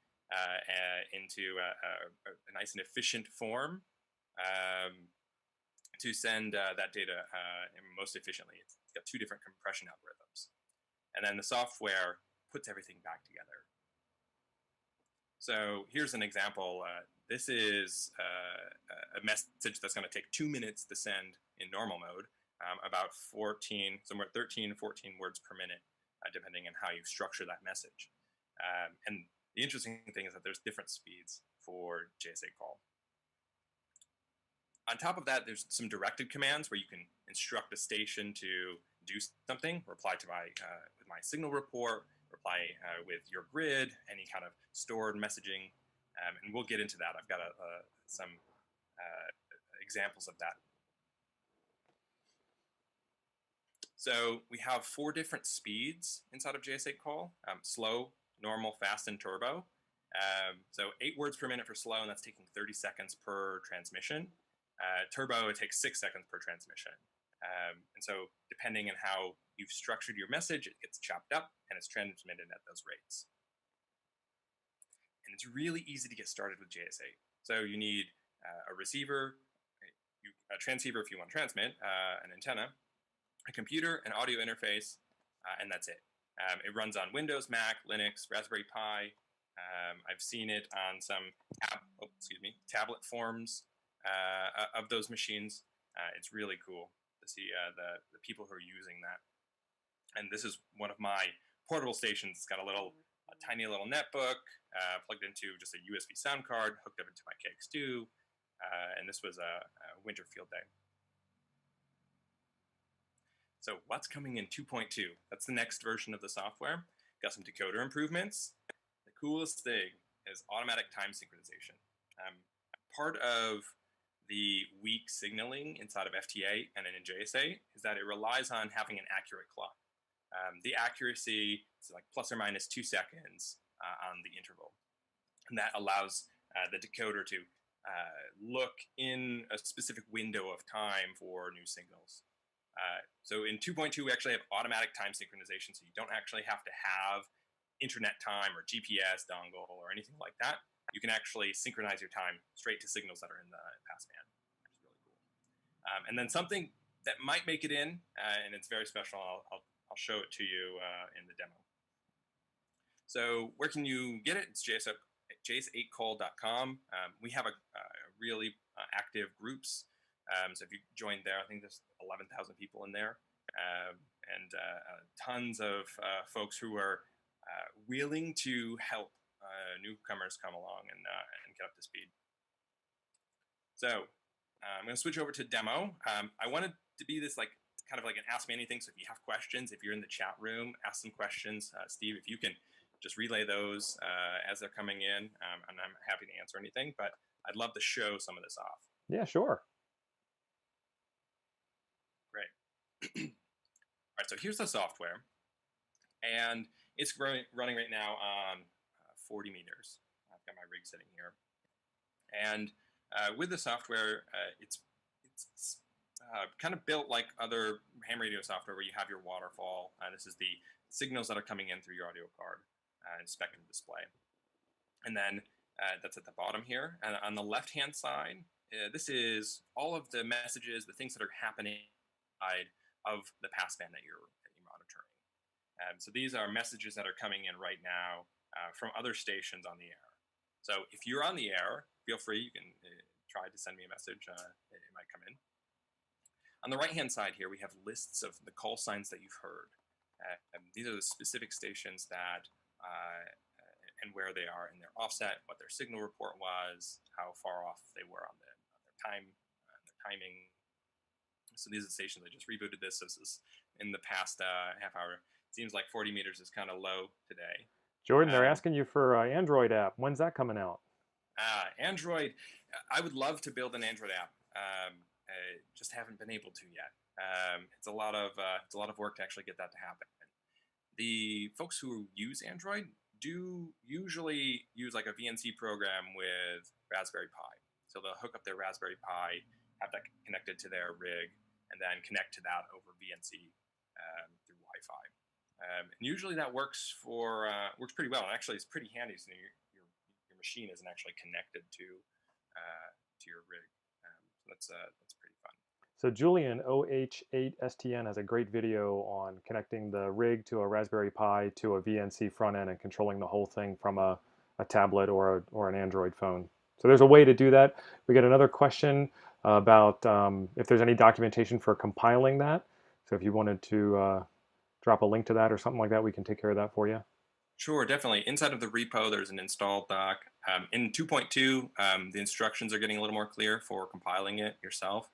into a nice and efficient form to send that data most efficiently. It's got two different compression algorithms. And then the software puts everything back together. So here's an example. This is a message that's going to take 2 minutes to send in normal mode, about 14, somewhere 13, 14 words per minute, depending on how you structure that message. And the interesting thing is that there's different speeds for JSA call. On top of that, there's some directed commands where you can instruct a station to do something, reply to with my signal report, reply with your grid, any kind of stored messaging, and we'll get into that. I've got some examples of that. So we have 4 different speeds inside of JSA call: slow, normal, fast, and turbo. So 8 words per minute for slow, and that's taking 30 seconds per transmission. Turbo, it takes 6 seconds per transmission. And so depending on how you've structured your message, it gets chopped up and it's transmitted at those rates. And it's really easy to get started with JSA. So you need a receiver, a transceiver if you want to transmit, an antenna, a computer, an audio interface, and that's it. It runs on Windows, Mac, Linux, Raspberry Pi. I've seen it on some tablet forms of those machines. It's really cool to see the people who are using that. And this is one of my portable stations. It's got a tiny little netbook plugged into just a USB sound card, hooked up into my KX2, and this was a winter field day. So what's coming in 2.2? That's the next version of the software. Got some decoder improvements. The coolest thing is automatic time synchronization. Part of the weak signaling inside of FTA and in JSA is that it relies on having an accurate clock. The accuracy is like plus or minus 2 seconds on the interval. And that allows the decoder to look in a specific window of time for new signals. So in 2.2, we actually have automatic time synchronization, so you don't actually have to have internet time or GPS dongle or anything like that. You can actually synchronize your time straight to signals that are in the passband, which is really cool. And then something that might make it in, and it's very special, I'll show it to you in the demo. So where can you get it? It's js8call.com. We have a really active groups. So if you join there, I think there's 11,000 people in there, and tons of folks who are willing to help newcomers come along and get up to speed. So I'm going to switch over to demo. I wanted to be this kind of like an Ask Me Anything. So if you have questions, if you're in the chat room, ask some questions. Steve, if you can just relay those as they're coming in, and I'm happy to answer anything, but I'd love to show some of this off. Yeah, sure. Great. All right, so here's the software, and it's running right now on 40 meters. I've got my rig sitting here, and with the software, it's kind of built like other ham radio software, where you have your waterfall. This is the signals that are coming in through your audio card and spectrum display. And then that's at the bottom here. And on the left-hand side, this is all of the messages, the things that are happening inside of the passband that you're monitoring. So these are messages that are coming in right now from other stations on the air. So if you're on the air, feel free. You can try to send me a message. It might come in. On the right-hand side here, we have lists of the call signs that you've heard. These are the specific stations that and where they are in their offset, what their signal report was, how far off they were on their time, their timing. So these are the stations. I just rebooted this. So this is in the past half hour. It seems like 40 meters is kind of low today. Jordan, they're asking you for an Android app. When's that coming out? Android. I would love to build an Android app. Just haven't been able to yet. It's a lot of work to actually get that to happen. The folks who use Android do usually use like a VNC program with Raspberry Pi. So they'll hook up their Raspberry Pi, have that connected to their rig, and then connect to that over VNC through Wi-Fi. And usually that works pretty well. And actually, it's pretty handy. So your machine isn't actually connected to your rig. So that's pretty fun. So Julian, OH8STN, has a great video on connecting the rig to a Raspberry Pi to a VNC front end and controlling the whole thing from a tablet or an Android phone. So there's a way to do that. We get another question about if there's any documentation for compiling that. So if you wanted to drop a link to that or something like that, we can take care of that for you. Sure, definitely. Inside of the repo, there's an install doc. In 2.2, the instructions are getting a little more clear for compiling it yourself.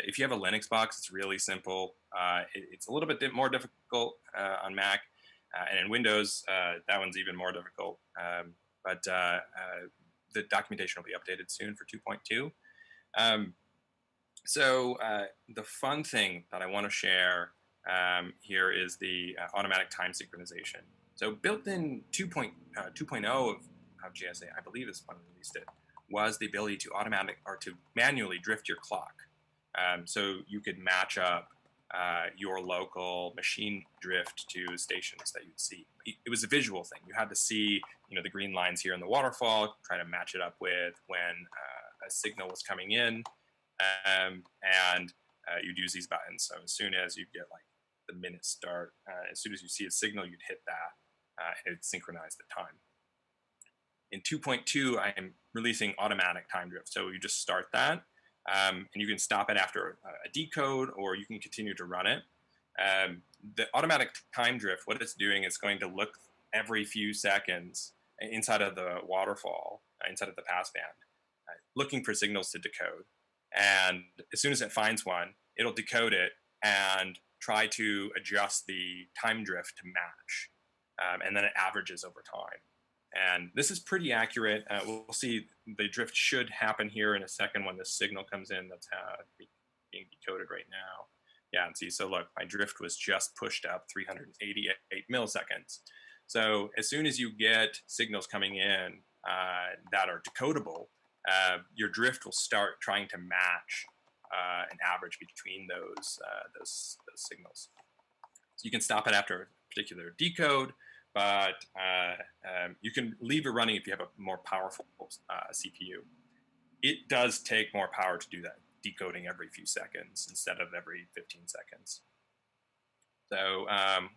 If you have a Linux box, it's really simple. It's a little bit more difficult on Mac, and in Windows, that one's even more difficult. But the documentation will be updated soon for 2.2. So the fun thing that I want to share here is the automatic time synchronization. So built in 2.0 of GSA, I believe is when we released it, was the ability to to manually drift your clock. So you could match up your local machine drift to stations that you'd see. It was a visual thing. You had to see, the green lines here in the waterfall, try to match it up with when a signal was coming in, and you'd use these buttons. So as soon as you get like the minute start, as soon as you see a signal, you'd hit that, and it'd synchronize the time. In 2.2, I am releasing automatic time drift. So you just start that, and you can stop it after a decode, or you can continue to run it. The automatic time drift, what it's doing is going to look every few seconds inside of the waterfall, inside of the passband, looking for signals to decode. And as soon as it finds one, it'll decode it and try to adjust the time drift to match. And then it averages over time. And this is pretty accurate. We'll see the drift should happen here in a second when the signal comes in. That's being decoded right now. Yeah, and see, so look, my drift was just pushed up 388 milliseconds. So as soon as you get signals coming in that are decodable, your drift will start trying to match an average between those signals. So you can stop it after a particular decode, but you can leave it running if you have a more powerful CPU. It does take more power to do that, decoding every few seconds instead of every 15 seconds. So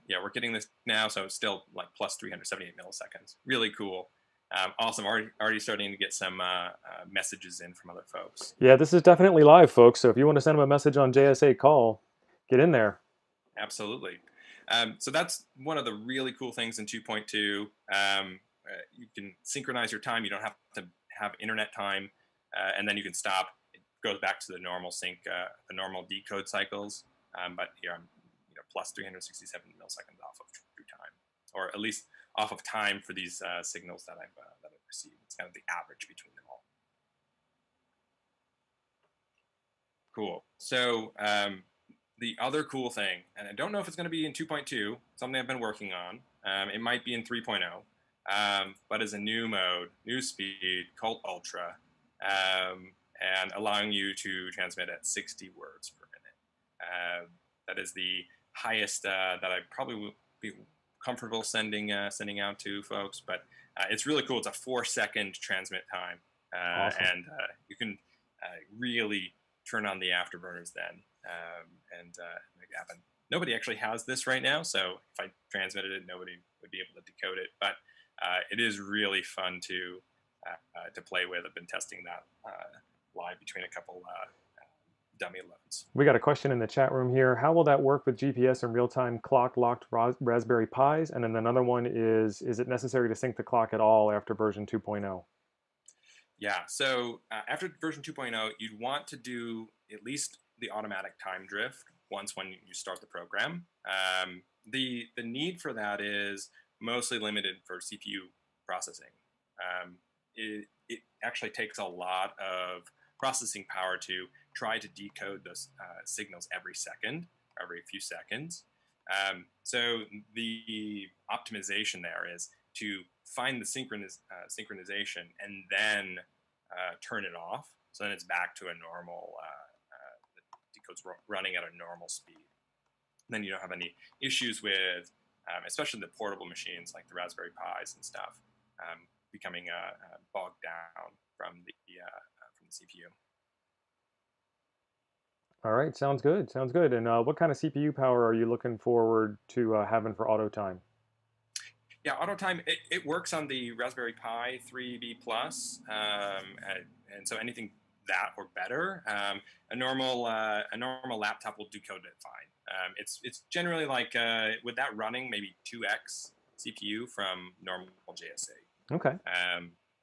yeah, we're getting this now, so it's still like plus 378 milliseconds. Really cool. Awesome. Already starting to get some messages in from other folks. Yeah, this is definitely live, folks. So if you want to send them a message on JSA Call, get in there. Absolutely. So that's one of the really cool things in 2.2. You can synchronize your time. You don't have to have internet time, and then you can stop. It goes back to the normal sync, the normal decode cycles. But here I'm, plus 367 milliseconds off of true time, or at least off of time for these signals that I've received. It's kind of the average between them all. Cool. So the other cool thing, and I don't know if it's going to be in 2.2, something I've been working on. It might be in 3.0, but as a new mode, new speed called Ultra. and allowing you to transmit at 60 words per minute. That is the highest that I probably would be comfortable sending out to folks, but it's really cool. It's a 4-second transmit time, Awesome. and you can really turn on the afterburners then and make it happen. Nobody actually has this right now, so if I transmitted it, nobody would be able to decode it. But it is really fun to play with. I've been testing that live between a couple dummy loads. We got a question in the chat room here. How will that work with GPS and real-time clock-locked Raspberry Pis? And then another one is it necessary to sync the clock at all after version 2.0? Yeah, so after version 2.0, you'd want to do at least the automatic time drift once when you start the program. The need for that is mostly limited for CPU processing. It actually takes a lot of processing power to try to decode those signals every second, every few seconds. So the optimization there is to find the synchronization and then turn it off. So then it's back to a normal, the decode's running at a normal speed. And then you don't have any issues with, especially the portable machines like the Raspberry Pis and stuff, becoming bogged down from the CPU. All right, sounds good. Sounds good. And what kind of CPU power are you looking forward to having for auto time? Yeah, auto time, it works on the Raspberry Pi 3B Plus, and so anything that or better. A normal laptop will decode it fine. It's generally like with that running maybe 2x CPU from normal JSA. Okay.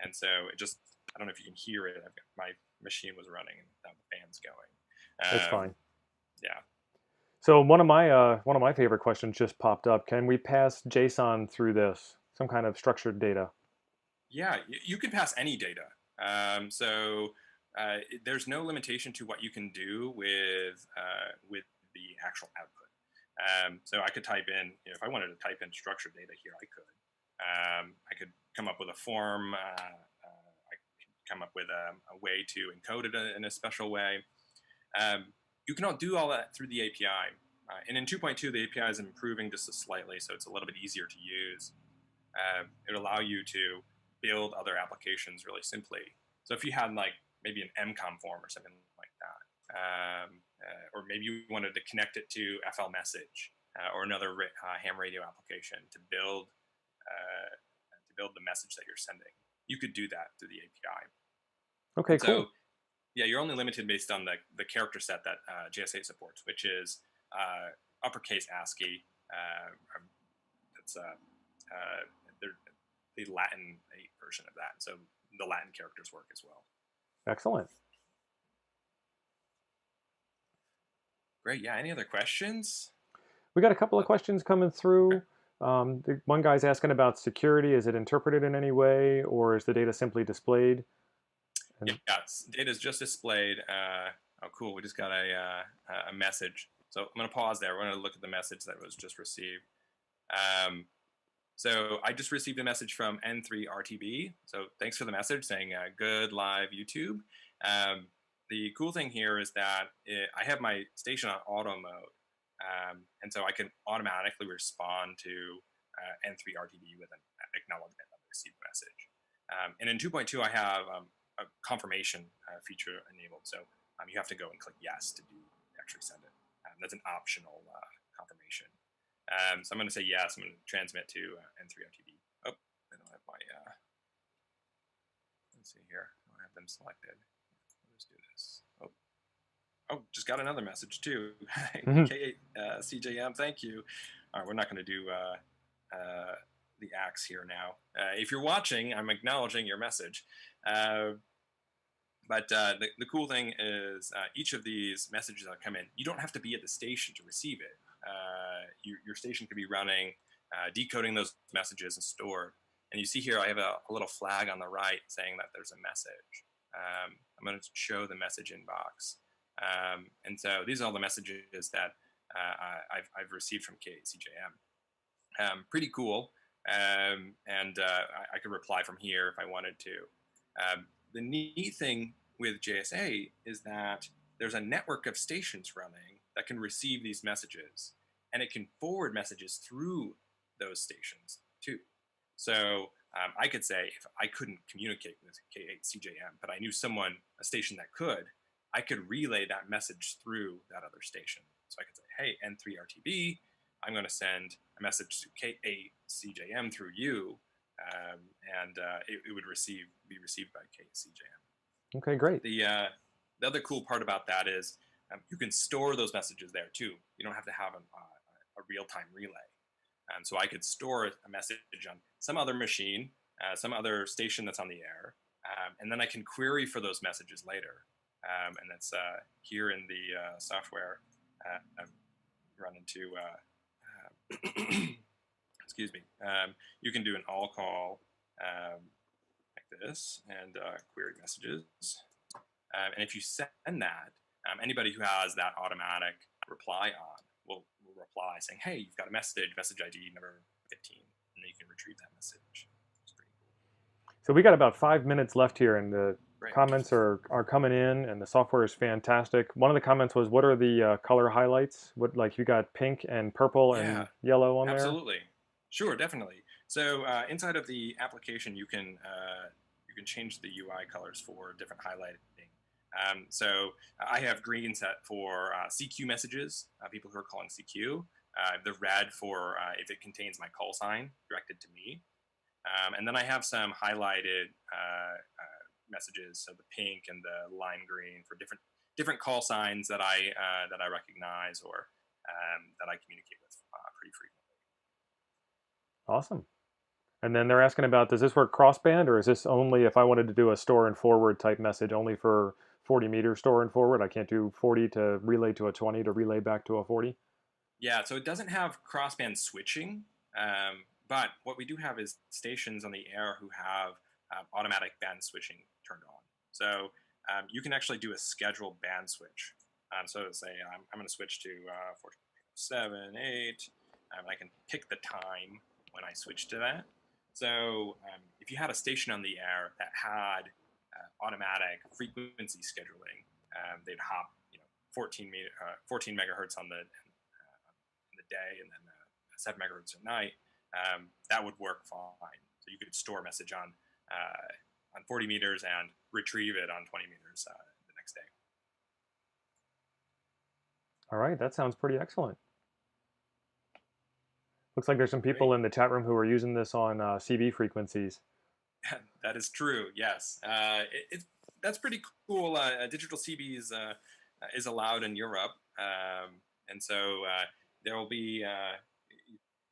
And so it just, I don't know if you can hear it. My machine was running and now the fan's going. It's fine. Yeah. So one of my favorite questions just popped up. Can we pass JSON through this? Some kind of structured data? Yeah, you can pass any data. There's no limitation to what you can do with the actual output. So I could type in, if I wanted to type in structured data here, I could. I could come up with a form. I could come up with a way to encode it in a special way. You can do all that through the API. And in 2.2, the API is improving just slightly, so it's a little bit easier to use. It will allow you to build other applications really simply. So if you had like maybe an MCOM form or something like that, or maybe you wanted to connect it to FL Message or another ham radio application to build the message that you're sending, you could do that through the API. Okay, cool. So, yeah, you're only limited based on the character set that JS8 supports, which is uppercase ASCII. That's the Latin 8 version of that. So the Latin characters work as well. Excellent. Great. Yeah. Any other questions? We got a couple of questions coming through. One guy's asking about security. Is it interpreted in any way, or is the data simply displayed? Yeah, data is just displayed. Oh, cool. We just got a message. So I'm going to pause there. We're going to look at the message that was just received. So I just received a message from N3RTB. So thanks for the message saying good live YouTube. The cool thing here is that I have my station on auto mode. And so I can automatically respond to N3RTB with an acknowledgement of the received message. And in 2.2, I have a confirmation feature enabled. So you have to go and click yes to actually send it. That's an optional confirmation. So I'm going to say yes. I'm going to transmit to N3RTB. Oh, I don't have my, let's see here. I don't have them selected. Let's do this. Oh, just got another message too. K8CJM, thank you. All right, we're not going to do the axe here now. If you're watching, I'm acknowledging your message. But the cool thing is each of these messages that come in, you don't have to be at the station to receive it. Your station could be running, decoding those messages and stored. And you see here, I have a little flag on the right saying that there's a message. I'm going to show the message inbox. And so these are all the messages that I've received from K8CJM. Pretty cool. And I could reply from here if I wanted to. The neat thing with JSA is that there's a network of stations running that can receive these messages, and it can forward messages through those stations too. So I could say if I couldn't communicate with K8CJM, but I knew someone, a station that could, I could relay that message through that other station. So I could say, hey, N3RTB, I'm going to send a message to K8CJM through you, and it would be received by K8CJM. Okay, great. The other cool part about that is you can store those messages there too. You don't have to have a real-time relay. So I could store a message on some other machine, some other station that's on the air, and then I can query for those messages later. And that's here in the software. Run into, excuse me. You can do an all call like this and query messages. And if you send that, anybody who has that automatic reply on will reply saying, hey, you've got a message ID number 15, and then you can retrieve that message. It's pretty cool. So we got about 5 minutes left here, and the Right. comments are coming in, and the software is fantastic. One of the comments was, what are the color highlights? What, like, you got pink and purple and yellow on there? Absolutely. Sure, definitely. So inside of the application, you can change the UI colors for different highlighting. So I have green set for CQ messages, people who are calling CQ. The red for if it contains my call sign directed to me. And then I have some highlighted messages, so the pink and the lime green for different call signs that I recognize or that I communicate with pretty frequently. Awesome. And then they're asking about, does this work crossband, or is this only if I wanted to do a store and forward type message, only for 40 meter store and forward? I can't do 40 to relay to a 20 to relay back to a 40? Yeah, so it doesn't have crossband switching, but what we do have is stations on the air who have automatic band switching turned on. So you can actually do a scheduled band switch. So say I'm going to switch to 7, 8. I can pick the time when I switch to that. So if you had a station on the air that had automatic frequency scheduling, they'd hop 14 megahertz on the day and then 7 megahertz at night. That would work fine. So you could store a message on 40 meters and retrieve it on 20 meters the next day. All right, that sounds pretty excellent. Looks like there's some people in the chat room who are using this on CB frequencies. That is true, yes. That's pretty cool. Digital CB is allowed in Europe. And so there will be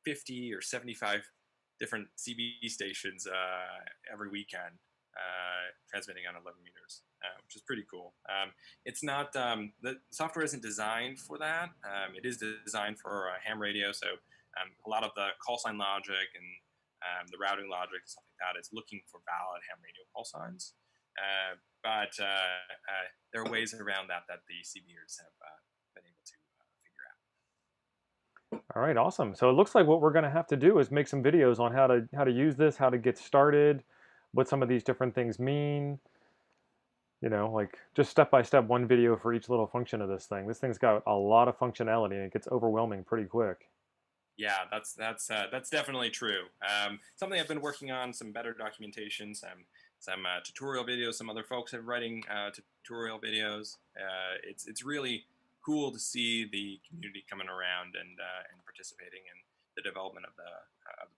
50 or 75 different CB stations every weekend transmitting on 11 meters, which is pretty cool. It's not, the software isn't designed for that. It is designed for ham radio, so a lot of the call sign logic and the routing logic and stuff like that is looking for valid ham radio call signs. But there are ways around that the CBers have been able to figure out. All right, awesome. So it looks like what we're going to have to do is make some videos on how to use this, how to get started, what some of these different things mean. Like just step by step, one video for each little function of this thing. This thing's got a lot of functionality, and it gets overwhelming pretty quick. Yeah, that's definitely true. Something I've been working on, some better documentation, some tutorial videos. Some other folks are writing tutorial videos. It's really cool to see the community coming around and participating in the development of the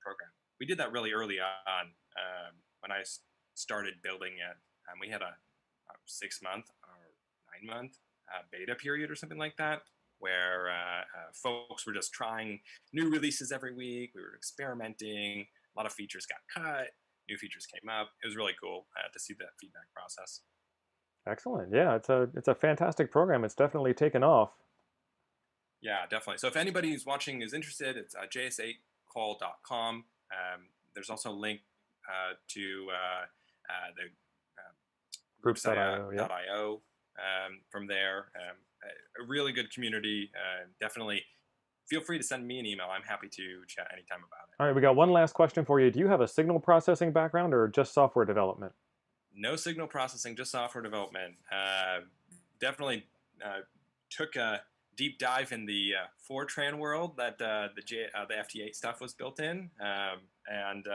program. We did that really early on when I started building it. We had a 6-month or 9-month beta period or something like that, where folks were just trying new releases every week. We were experimenting. A lot of features got cut. New features came up. It was really cool to see that feedback process. Excellent. Yeah, it's a fantastic program. It's definitely taken off. Yeah, definitely. So if anybody who's watching is interested, it's js8call.com. There's also a link to the groups.io from there. A really good community. Definitely feel free to send me an email. I'm happy to chat anytime about it. All right, we got one last question for you. Do you have a signal processing background or just software development? no signal processing, just software development. Definitely took a deep dive in the Fortran world that the FT8 stuff was built in, and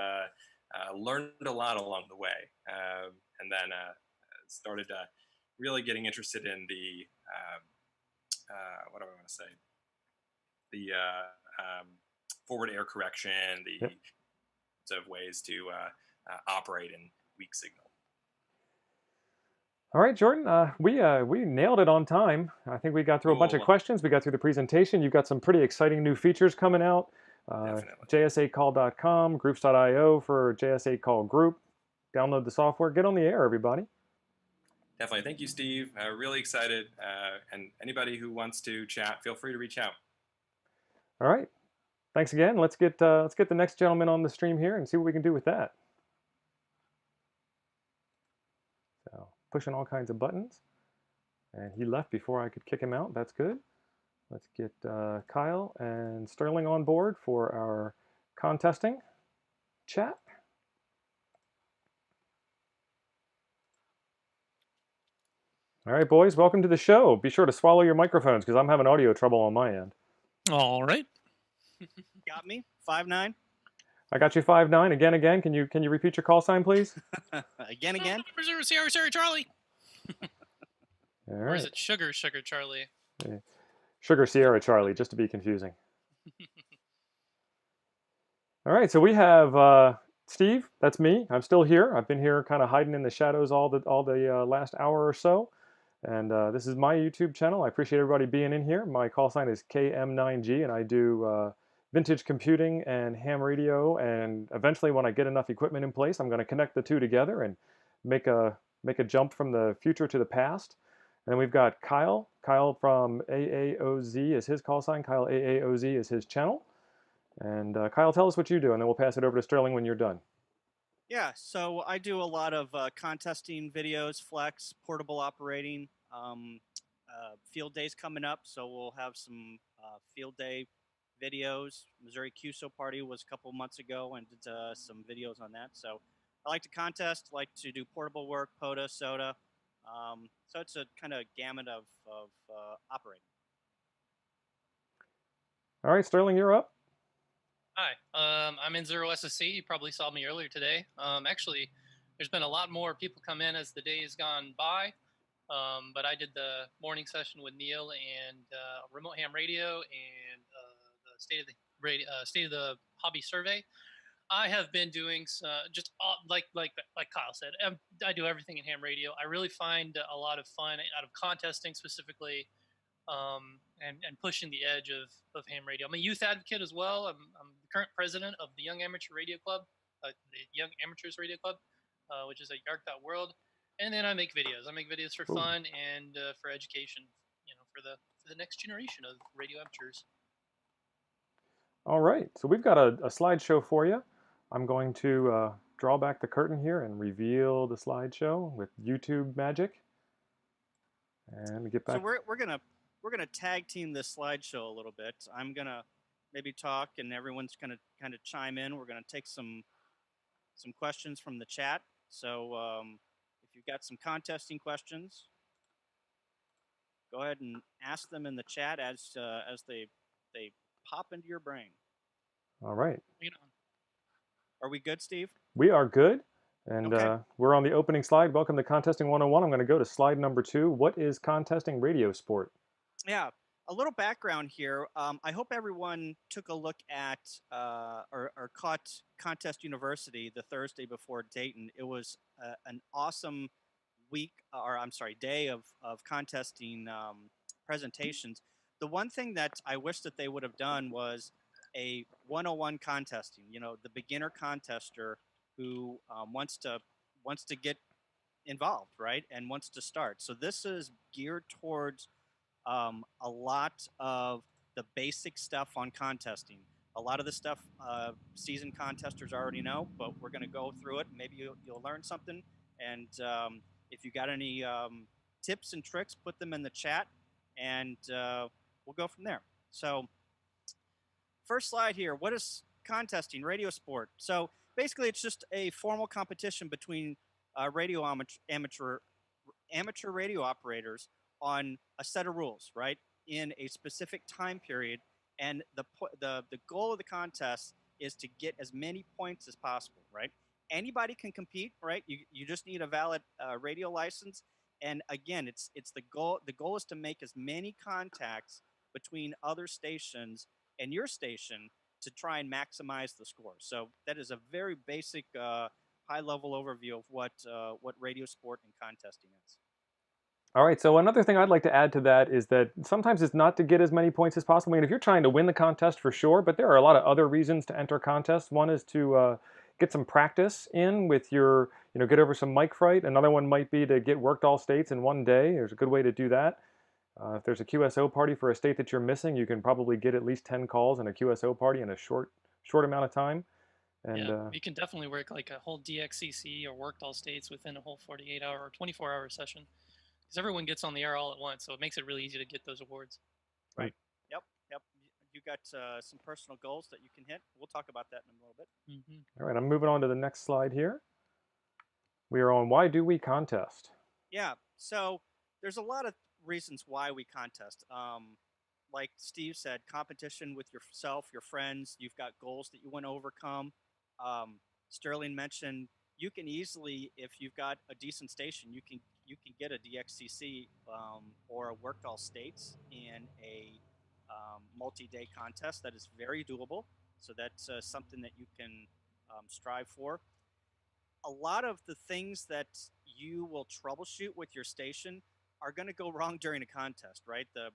learned a lot along the way. And then started really getting interested in the what do I want to say? The forward error correction, the of ways to operate in weak signal. All right, Jordan, we nailed it on time. I think we got through a bunch of questions. We got through the presentation. You've got some pretty exciting new features coming out. JS8call.com, groups.io for JS8 Call Group. Download the software. Get on the air, everybody. Definitely. Thank you, Steve. Really excited. And anybody who wants to chat, feel free to reach out. All right. Thanks again. Let's get the next gentleman on the stream here and see what we can do with that. So pushing all kinds of buttons, and he left before I could kick him out. That's good. Let's get Kyle and Sterling on board for our contesting chat. All right, boys, welcome to the show. Be sure to swallow your microphones because I'm having audio trouble on my end. All right. Got me? 5'9"? I got you 5'9". Again. Can you repeat your call sign, please? Again? Sorry, Charlie. All Or right. is it Sugar Charlie? Yeah. Sugar Sierra Charlie, just to be confusing. All right, so we have Steve. That's me. I'm still here. I've been here, kind of hiding in the shadows all the last hour or so. And this is my YouTube channel. I appreciate everybody being in here. My call sign is KM9G, and I do vintage computing and ham radio. And eventually, when I get enough equipment in place, I'm going to connect the two together and make a jump from the future to the past. And then we've got Kyle. Kyle from AAOZ is his call sign. Kyle AAOZ is his channel. And Kyle, tell us what you do, and then we'll pass it over to Sterling when you're done. Yeah, so I do a lot of contesting videos, flex, portable operating, field days coming up. So we'll have some field day videos. Missouri QSO party was a couple months ago and did some videos on that. So I like to contest, like to do portable work, POTA, SOTA. So it's a kind of gamut of operating. All right, Sterling, you're up. Hi, I'm in Zero SSC. You probably saw me earlier today. Actually, there's been a lot more people come in as the day has gone by. But I did the morning session with Neil and remote ham radio and the state of the hobby survey. I have been doing just like Kyle said. I do everything in ham radio. I really find a lot of fun out of contesting specifically. And pushing the edge of ham radio. I'm a youth advocate as well. I'm the current president of the Young Amateur Radio Club, the Young Amateurs Radio Club, which is at yark.world. And then I make videos. I make videos for fun and for education, for the next generation of radio amateurs. All right, so we've got a slideshow for you. I'm going to draw back the curtain here and reveal the slideshow with YouTube magic. And get back. So we're gonna tag team this slideshow a little bit. I'm gonna maybe talk, and everyone's gonna kind of chime in. We're gonna take some questions from the chat. So if you've got some contesting questions, go ahead and ask them in the chat as they pop into your brain. All right. Are we good, Steve? We are good. And okay. We're on the opening slide. Welcome to Contesting 101. I'm going to go to slide number 2. What is contesting radio sport? Yeah, a little background here. I hope everyone took a look at or caught Contest University the Thursday before Dayton. It was an awesome day of contesting presentations. The one thing that I wish that they would have done was a 101 contesting. The beginner contester who wants to get involved, right, and wants to start. So this is geared towards a lot of the basic stuff on contesting. A lot of the stuff seasoned contesters already know, but we're going to go through it. Maybe you'll learn something. And if you got any tips and tricks, put them in the chat, and we'll go from there. So first slide here. What is contesting? Radio sport. So basically, it's just a formal competition between amateur radio operators on a set of rules, right, in a specific time period, and the goal of the contest is to get as many points as possible, right? Anybody can compete, right? You just need a valid radio license, and again, it's the goal. The goal is to make as many contacts between other stations and your station to try and maximize the score. So that is a very basic, high-level overview of what radio sport and contesting is. All right, so another thing I'd like to add to that is that sometimes it's not to get as many points as possible. I mean, if you're trying to win the contest, for sure, but there are a lot of other reasons to enter contests. One is to get some practice in with your, get over some mic fright. Another one might be to get worked all states in one day. There's a good way to do that. If there's a QSO party for a state that you're missing, you can probably get at least 10 calls in a QSO party in a short amount of time. And yeah, you can definitely work like a whole DXCC or worked all states within a whole 48-hour or 24-hour session, because everyone gets on the air all at once, so it makes it really easy to get those awards. Right. Yep. You got some personal goals that you can hit. We'll talk about that in a little bit. Mm-hmm. All right, I'm moving on to the next slide here. We are on why do we contest? Yeah, so there's a lot of reasons why we contest. Like Steve said, competition with yourself, your friends. You've got goals that you want to overcome. Sterling mentioned you can easily, if you've got a decent station, you can get a DXCC or a worked all states in a multi-day contest. That is very doable. So that's something that you can strive for. A lot of the things that you will troubleshoot with your station are going to go wrong during a contest, right? The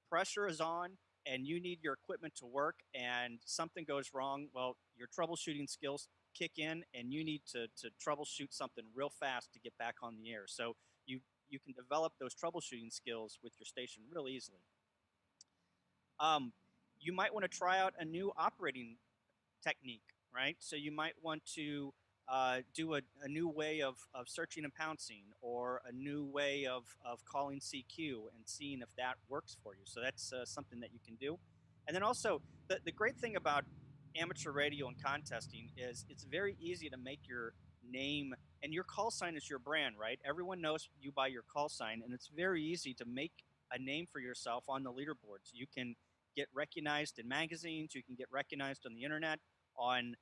pressure is on, and you need your equipment to work, and something goes wrong. Well, your troubleshooting skills kick in, and you need to troubleshoot something real fast to get back on the air. So you can develop those troubleshooting skills with your station real easily. You might want to try out a new operating technique, right? So you might want to do a new way of searching and pouncing, or a new way of calling CQ and seeing if that works for you. So that's something that you can do. And then also, the great thing about amateur radio and contesting is it's very easy to make your name, and your call sign is your brand, right? Everyone knows you by your call sign, and it's very easy to make a name for yourself on the leaderboards. You can get recognized in magazines, you can get recognized on the internet, on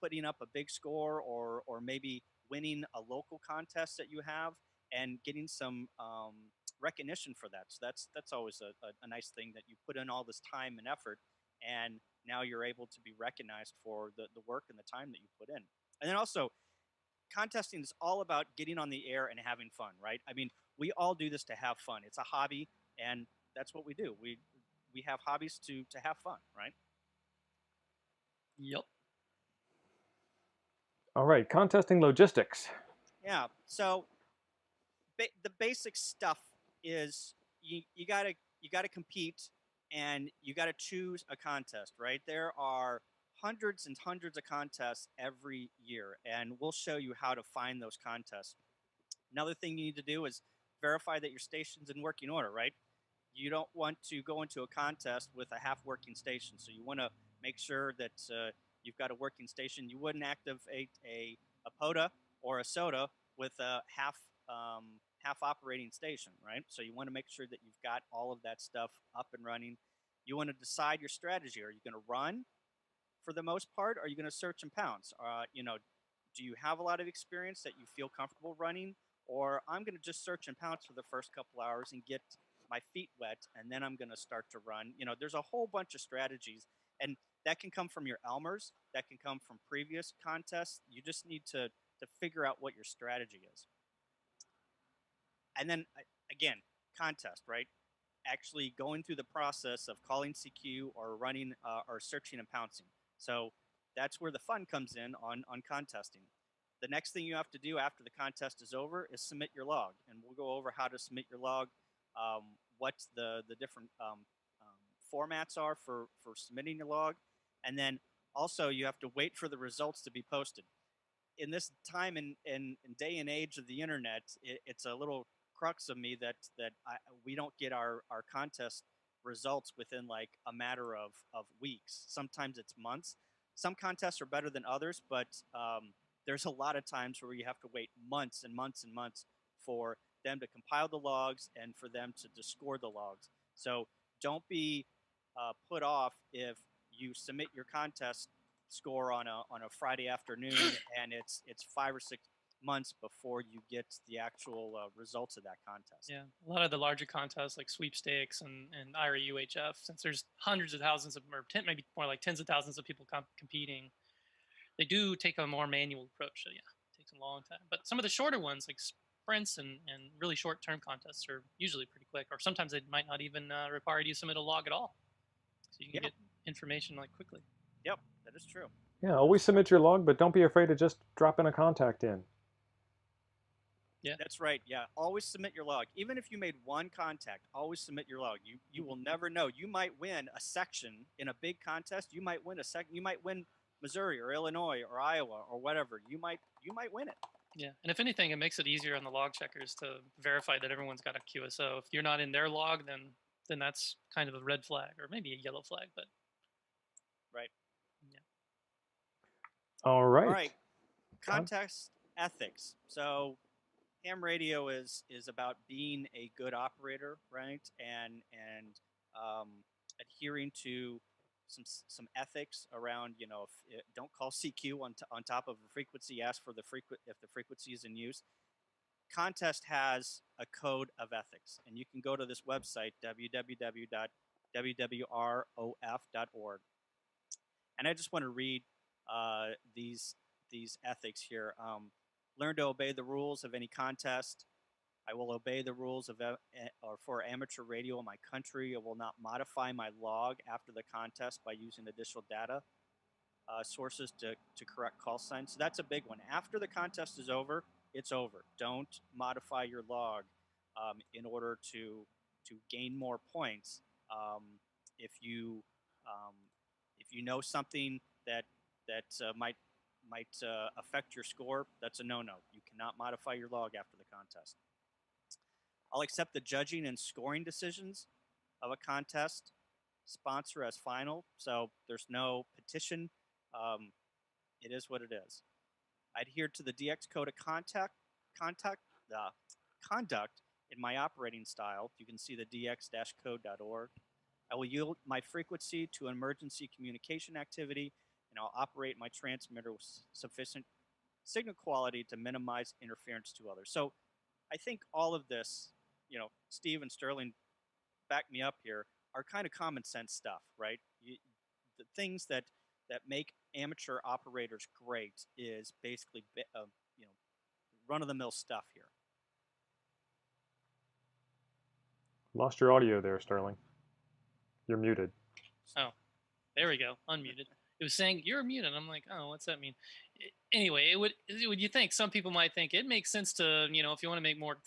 putting up a big score, or maybe winning a local contest that you have and getting some recognition for that. So that's always a nice thing, that you put in all this time and effort, and now you're able to be recognized for the work and the time that you put in. And then also, contesting is all about getting on the air and having fun, right? I mean, we all do this to have fun. It's a hobby, and that's what we do. We have hobbies to have fun, right? Yep. All right, contesting logistics. Yeah. So the basic stuff is you gotta compete, and you gotta choose a contest, right? There are hundreds and hundreds of contests every year, and we'll show you how to find those contests. Another thing you need to do is verify that your station's in working order, right? You don't want to go into a contest with a half-working station, so you want to make sure that you've got a working station. You wouldn't activate a POTA or a SOTA with a half operating station, right? So you want to make sure that you've got all of that stuff up and running. You want to decide your strategy. Are you going to run for the most part? Are you going to search and pounce? Do you have a lot of experience that you feel comfortable running? Or I'm going to just search and pounce for the first couple hours and get my feet wet, and then I'm going to start to run. There's a whole bunch of strategies, and that can come from your Elmers. That can come from previous contests. You just need to figure out what your strategy is. And then, again, contest, right? Actually going through the process of calling CQ or running or searching and pouncing. So that's where the fun comes in on contesting. The next thing you have to do after the contest is over is submit your log, and we'll go over how to submit your log, what the different formats are for submitting your log, and then also you have to wait for the results to be posted. In this time and day and age of the internet, it's a little crux of me that we don't get our contest results within like a matter of weeks. Sometimes it's months. Some contests are better than others, but there's a lot of times where you have to wait months and months and months for them to compile the logs and for them to score the logs. So don't be put off if you submit your contest score on a Friday afternoon and it's 5 or 6 months before you get the actual results of that contest. Yeah, a lot of the larger contests like sweepstakes and IRA UHF, since there's hundreds of thousands of, or maybe more like tens of thousands of people competing, they do take a more manual approach. So yeah, it takes a long time. But some of the shorter ones like sprints and really short-term contests are usually pretty quick, or sometimes they might not even require you to submit a log at all. So you can get information like quickly. Yep, that is true. Yeah, always submit your log, but don't be afraid to just drop in a contact in. Yeah, that's right. Yeah, always submit your log. Even if you made one contact, always submit your log. You will never know. You might win a section in a big contest. You might win a second. You might win Missouri or Illinois or Iowa or whatever. You might win it. Yeah, and if anything, it makes it easier on the log checkers to verify that everyone's got a QSO. If you're not in their log, then that's kind of a red flag, or maybe a yellow flag. But right. Yeah. All right. All right. Contest ethics. So ham radio is about being a good operator, right? And adhering to some ethics around, don't call CQ on top of a frequency. Ask for if the frequency is in use. Contest has a code of ethics, and you can go to this website www.wwrof.org. And I just want to read these ethics here. Learn to obey the rules of any contest. I will obey the rules for amateur radio in my country. I will not modify my log after the contest by using additional data sources to correct call signs. So that's a big one. After the contest is over, it's over. Don't modify your log in order to gain more points. If you know something that might affect your score, that's a no-no. You cannot modify your log after the contest. I'll accept the judging and scoring decisions of a contest sponsor as final, so there's no petition. It is what it is. I adhere to the DX code of conduct in my operating style. You can see the dx-code.org. I will yield my frequency to emergency communication activity, and I'll operate my transmitter with sufficient signal quality to minimize interference to others. So I think all of this, Steve and Sterling back me up here, are kind of common sense stuff, right? The things that make amateur operators great is basically, run-of-the-mill stuff here. Lost your audio there, Sterling. You're muted. Oh, there we go. Unmuted. It was saying you're muted. I'm like, oh, what's that mean? Anyway, would you think some people might think it makes sense to, if you want to make more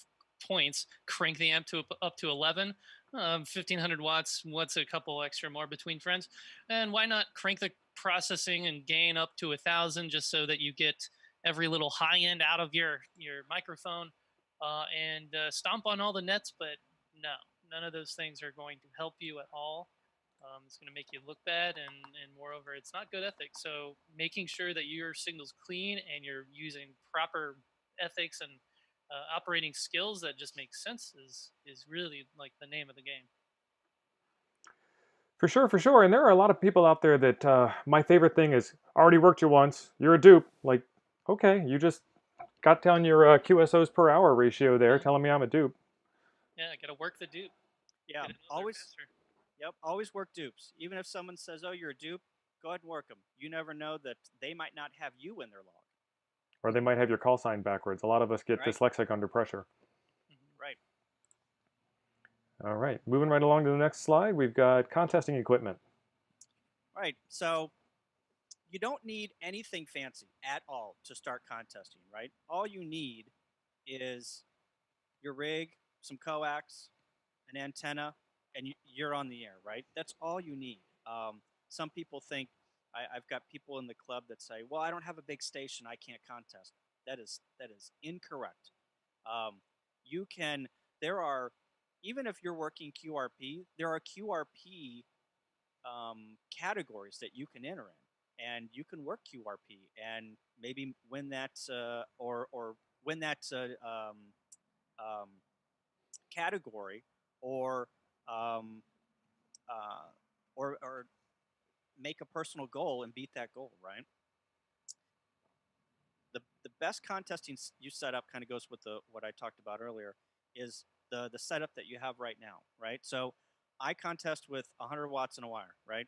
points, crank the amp up to 11, 1500 watts. What's a couple extra more between friends? And why not crank the processing and gain up to 1,000 just so that you get every little high end out of your microphone and stomp on all the nets? But no, none of those things are going to help you at all. It's going to make you look bad, and moreover, it's not good ethics. So making sure that your signal's clean and you're using proper ethics and operating skills that just make sense is really like the name of the game. For sure. And there are a lot of people out there that my favorite thing is, already worked you once, you're a dupe. Like, okay, you just got down your QSOs per hour ratio there, telling me I'm a dupe. Yeah, got to work the dupe. Yeah, always work dupes. Even if someone says, oh, you're a dupe, go ahead and work them. You never know that they might not have you in their log. Or they might have your call sign backwards. A lot of us get dyslexic under pressure. Right. All right, moving right along to the next slide, we've got contesting equipment. Right, so you don't need anything fancy at all to start contesting, right? All you need is your rig, some coax, an antenna, and you're on the air, right? That's all you need. Some people think, I've got people in the club that say, well, I don't have a big station, I can't contest. That is incorrect. Even if you're working QRP, there are QRP categories that you can enter in. and you can work QRP and maybe win that or win that um, category, or um, uh, or make a personal goal and beat that goal, right? The best contesting you set up kind of goes with the what I talked about earlier, is the setup that you have right now, right? So I contest with 100 watts in a wire, right?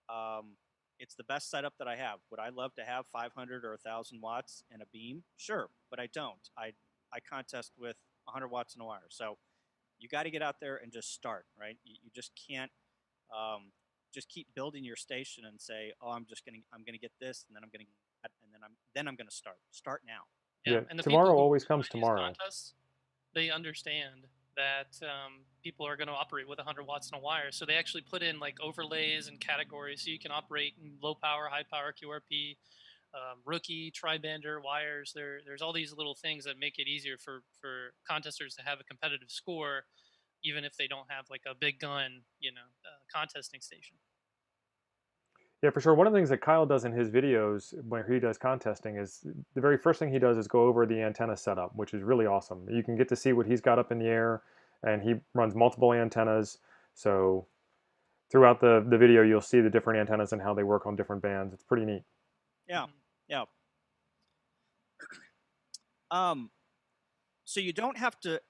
Um, it's the best setup that I have. Would I love to have 500 or 1,000 watts in a beam? Sure, but I don't. I contest with 100 watts in a wire. So you got to get out there and just start, right? You just can't just keep building your station and say, oh, I'm gonna get this, and then I'm gonna get that, and then I'm gonna start now. Yeah, Yeah, and the people tomorrow who always run comes these tomorrow. contests, they understand that people are going to operate with 100 watts in a wire, so they actually put in like overlays and categories so you can operate in low power, high power QRP, rookie, tri-bander wires. There's all these little things that make it easier for contesters to have a competitive score, even if they don't have like a big gun, contesting station. Yeah, for sure. One of the things that Kyle does in his videos when he does contesting is the very first thing he does is go over the antenna setup, which is really awesome. You can get to see what he's got up in the air, and he runs multiple antennas. So throughout the video, you'll see the different antennas and how they work on different bands. It's pretty neat. Yeah, Mhm. yeah. So you don't have to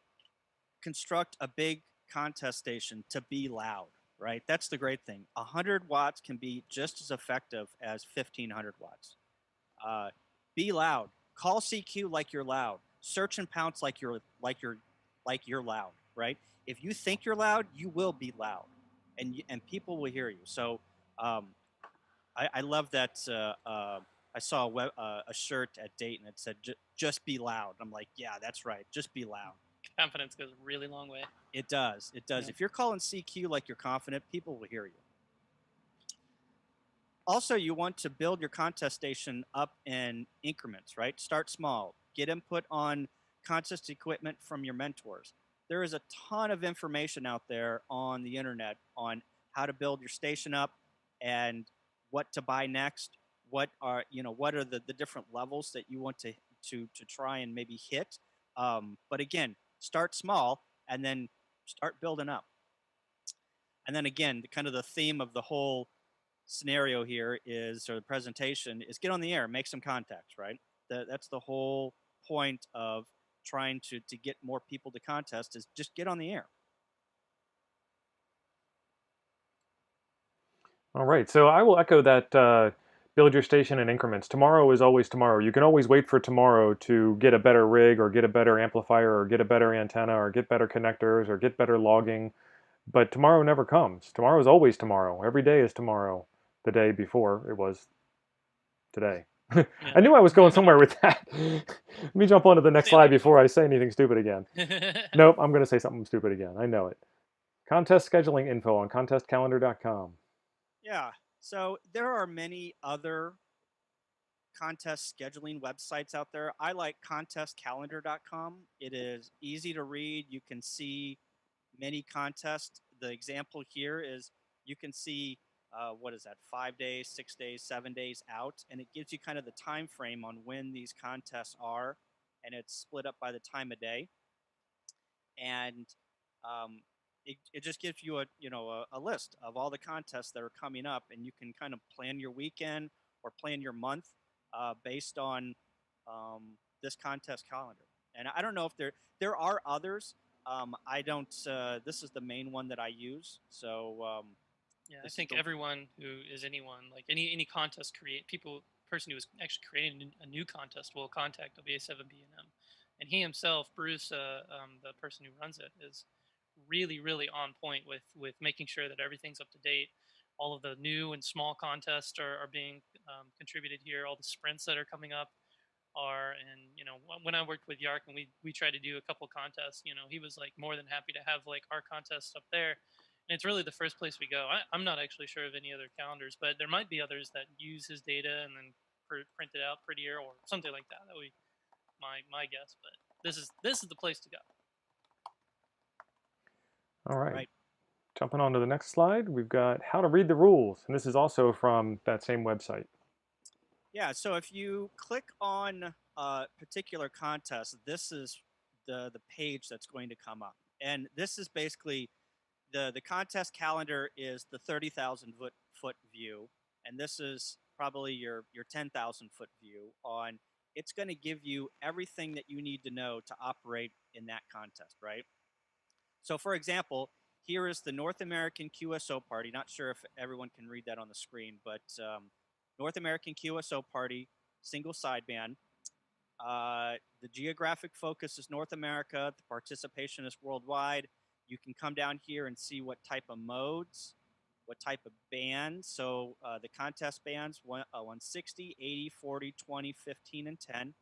construct a big contest station to be loud, right? That's the great thing. 100 watts can be just as effective as 1,500 watts. Uh, be loud. Call CQ like you're loud. Search and pounce like you're loud, right? If you think you're loud, you will be loud, and people will hear you. So um, I love that. I saw a shirt at Dayton that said "Just be loud." I'm like, yeah, that's right. Just be loud. Confidence goes a really long way. It does. It does. Yeah. If you're calling CQ like you're confident, people will hear you. Also, you want to build your contest station up in increments, right? Start small. Get input on contest equipment from your mentors. There is a ton of information out there on the internet on how to build your station up and what to buy next. What are the different levels that you want to try and maybe hit. But again, start small and then start building up. And then again, kind of the theme of the whole scenario here is, or the presentation is, get on the air, make some contacts, right? That's the whole point of trying to get more people to contest, is just get on the air. All right, so I will echo that. Build your station in increments. Tomorrow is always tomorrow. You can always wait for tomorrow to get a better rig or get a better amplifier or get a better antenna or get better connectors or get better logging. But tomorrow never comes. Tomorrow is always tomorrow. Every day is tomorrow. The day before it was today. Yeah. I knew I was going somewhere with that. Let me jump on to the next slide before I say anything stupid again. Nope, I'm going to say something stupid again. I know it. Contest scheduling info on contestcalendar.com. Yeah. So there are many other contest scheduling websites out there. I like contestcalendar.com. It is easy to read. You can see many contests. The example here is you can see what is that, 5 days, 6 days, 7 days out, and it gives you kind of the time frame on when these contests are, and it's split up by the time of day. And it just gives you a list of all the contests that are coming up, and you can kind of plan your weekend or plan your month based on this contest calendar. And I don't know if there are others. I don't. This is the main one that I use. So Yeah, I think everyone who is anyone, like any contest person who is actually creating a new contest will contact WA7B&M. And he himself, Bruce, the person who runs it, is really, really on point with making sure that everything's up to date. All of the new and small contests are being contributed here. All the sprints that are coming up are, and when I worked with Yark and we tried to do a couple contests, he was like more than happy to have like our contests up there. And it's really the first place we go. I'm not actually sure of any other calendars, but there might be others that use his data and then print it out prettier or something like that. That would be my guess. But this is the place to go. All right. Jumping on to the next slide, we've got how to read the rules. And this is also from that same website. Yeah, so if you click on a particular contest, this is the page that's going to come up. And this is basically the contest calendar is the 30,000 foot view, and this is probably your 10,000 foot view on it's going to give you everything that you need to know to operate in that contest, right? So for example, here is the North American QSO party. Not sure if everyone can read that on the screen, but North American QSO party, single sideband. The geographic focus is North America. The participation is worldwide. You can come down here and see what type of modes, what type of bands. So the contest bands, 160, 80, 40, 20, 15, and 10.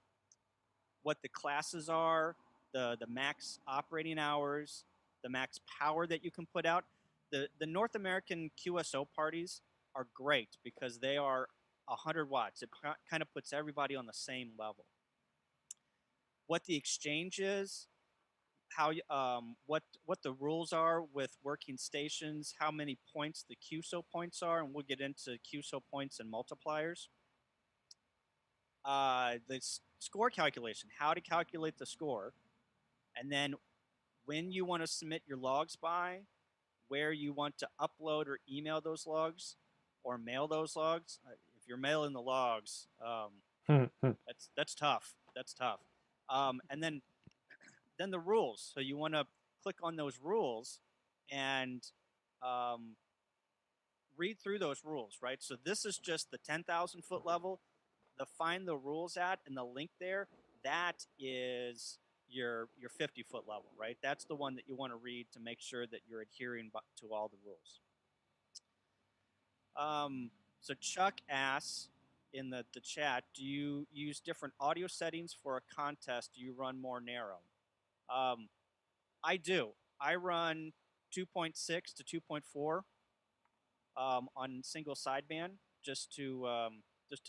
What the classes are, the max operating hours, the max power that you can put out. The North American QSO parties are great because they are 100 watts. It kind of puts everybody on the same level. What the exchange is, how what the rules are with working stations, how many points the QSO points are, and we'll get into QSO points and multipliers. The score calculation, how to calculate the score, and then when you want to submit your logs by, where you want to upload or email those logs, or mail those logs. If you're mailing the logs, that's tough. That's tough. And then the rules. So you want to click on those rules and read through those rules, right? So this is just the 10,000 foot level. The find the rules at and the link there, that is your 50 foot level, right? That's the one that you want to read to make sure that you're adhering to all the rules. So Chuck asks in the chat, do you use different audio settings for a contest? Do you run more narrow? I do. I run 2.6 to 2.4 on single sideband just to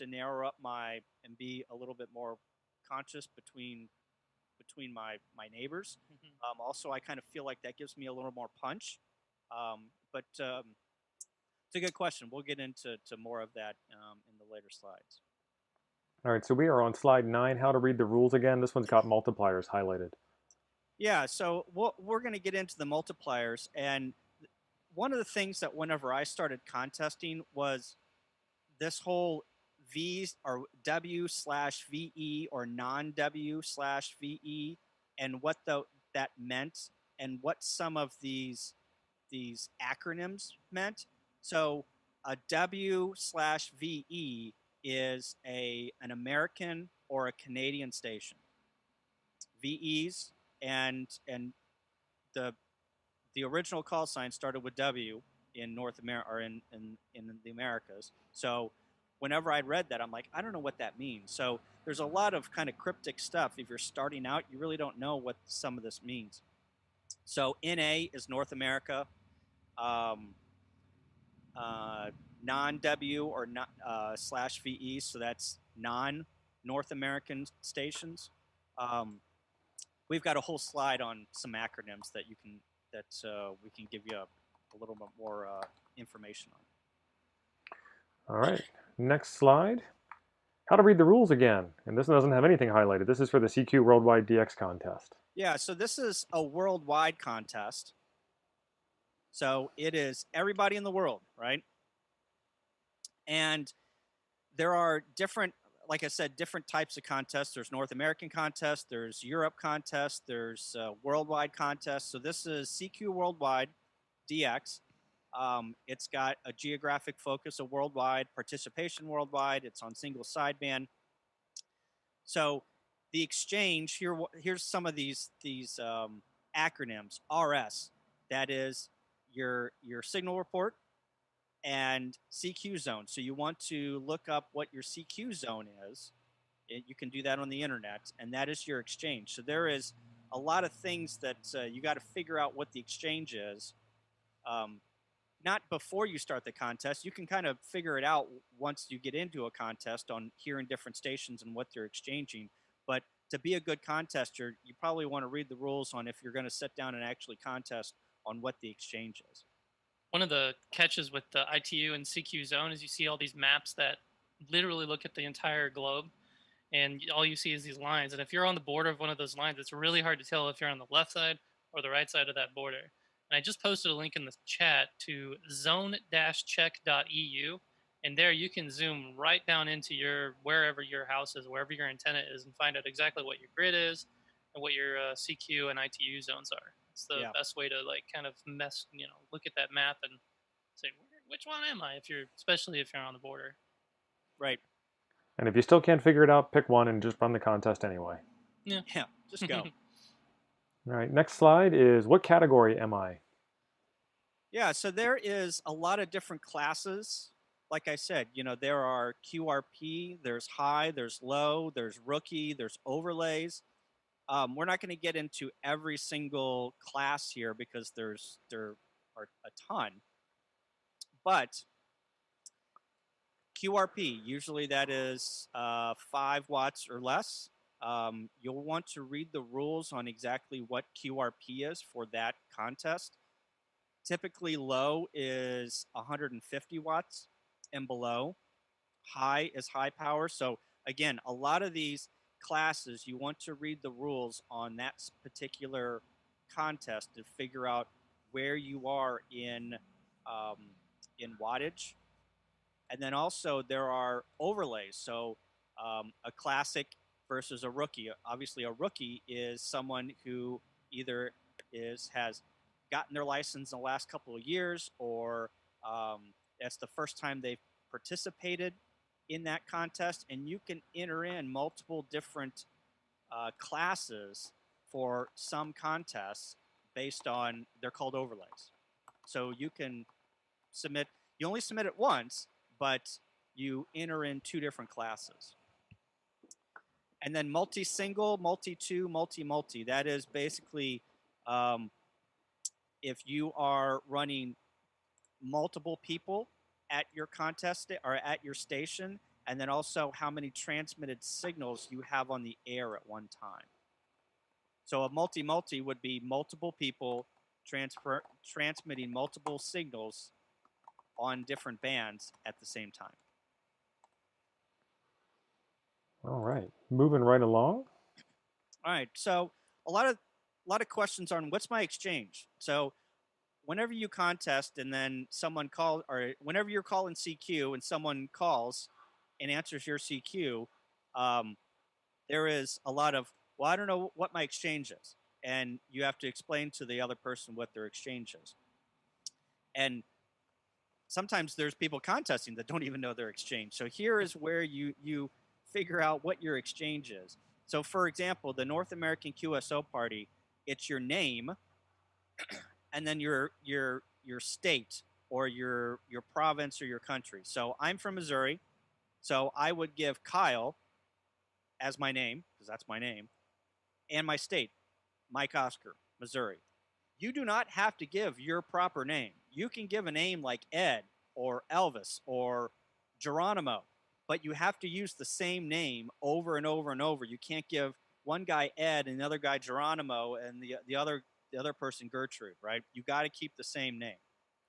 narrow up my and be a little bit more conscious between my neighbors. Also, I kind of feel like that gives me a little more punch. But it's a good question. We'll get into more of that in the later slides. All right, so we are on slide 9, how to read the rules again. This one's got multipliers highlighted. Yeah, so we're going to get into the multipliers. And one of the things that whenever I started contesting was this whole V or W/VE or non-W/VE and what that meant and what some of these acronyms meant. So a W/VE is an American or a Canadian station. VEs and the original call sign started with W in North America or in the Americas. So whenever I read that, I'm like, I don't know what that means. So there's a lot of kind of cryptic stuff. If you're starting out, you really don't know what some of this means. So NA is North America. Non-W or /VE, so that's non-North American stations. We've got a whole slide on some acronyms that we can give you a little bit more information on. All right, next slide. How to read the rules again. And this doesn't have anything highlighted. This is for the CQ Worldwide DX contest. Yeah, so this is a worldwide contest. So it is everybody in the world, right? And there are different, like I said, different types of contests. There's North American contests, there's Europe contests, there's worldwide contests. So this is CQ Worldwide DX. It's got a geographic focus of worldwide, participation worldwide. It's on single sideband. So the exchange, here's some of these acronyms. RS, that is your signal report, and CQ zone. So you want to look up what your CQ zone is. You can do that on the internet, and that is your exchange. So there is a lot of things that you got to figure out what the exchange is. Not before you start the contest. You can kind of figure it out once you get into a contest on hearing different stations and what they're exchanging. But to be a good contester, you probably want to read the rules on if you're going to sit down and actually contest on what the exchange is. One of the catches with the ITU and CQ zone is you see all these maps that literally look at the entire globe, and all you see is these lines. And if you're on the border of one of those lines, it's really hard to tell if you're on the left side or the right side of that border. And I just posted a link in the chat to zone-check.eu, and there you can zoom right down into wherever your house is, wherever your antenna is, and find out exactly what your grid is and what your CQ and ITU zones are. It's the best way to like kind of look at that map and say which one am I, especially if you're on the border. Right. And if you still can't figure it out, pick one and just run the contest anyway. Yeah, just go. All right, next slide is what category am I? Yeah, so there is a lot of different classes. Like I said, there are QRP, there's high, there's low, there's rookie, there's overlays. We're not going to get into every single class here because there are a ton. But QRP, usually that is 5 watts or less. You'll want to read the rules on exactly what QRP is for that contest. Typically low is 150 watts and below. High is high power. So again, a lot of these classes, you want to read the rules on that particular contest to figure out where you are in wattage. And then also there are overlays. So a classic versus a rookie. Obviously, a rookie is someone who either has gotten their license in the last couple of years, or that's the first time they've participated in that contest. And you can enter in multiple different classes for some contests based on, they're called overlays. So you can submit, you only submit it once, but you enter in 2 different classes. And then multi-single, multi-two, multi-multi. That is basically if you are running multiple people at your contest or at your station, and then also how many transmitted signals you have on the air at one time. So a multi-multi would be multiple people transmitting multiple signals on different bands at the same time. All right, moving right along. All right, so a lot of questions on what's my exchange. So whenever you contest and then someone calls, or whenever you're calling CQ and someone calls and answers your CQ, there is a lot of, well, I don't know what my exchange is. And you have to explain to the other person what their exchange is. And sometimes there's people contesting that don't even know their exchange. So here is where you figure out what your exchange is. So for example, the North American QSO Party, it's your name and then your state or your province or your country. So I'm from Missouri, so I would give Kyle as my name, because that's my name, and my state, Mike Oscar, Missouri. You do not have to give your proper name. You can give a name like Ed or Elvis or Geronimo, but you have to use the same name over and over and over. You can't give one guy Ed and the other guy Geronimo and the other person Gertrude, right? You got to keep the same name.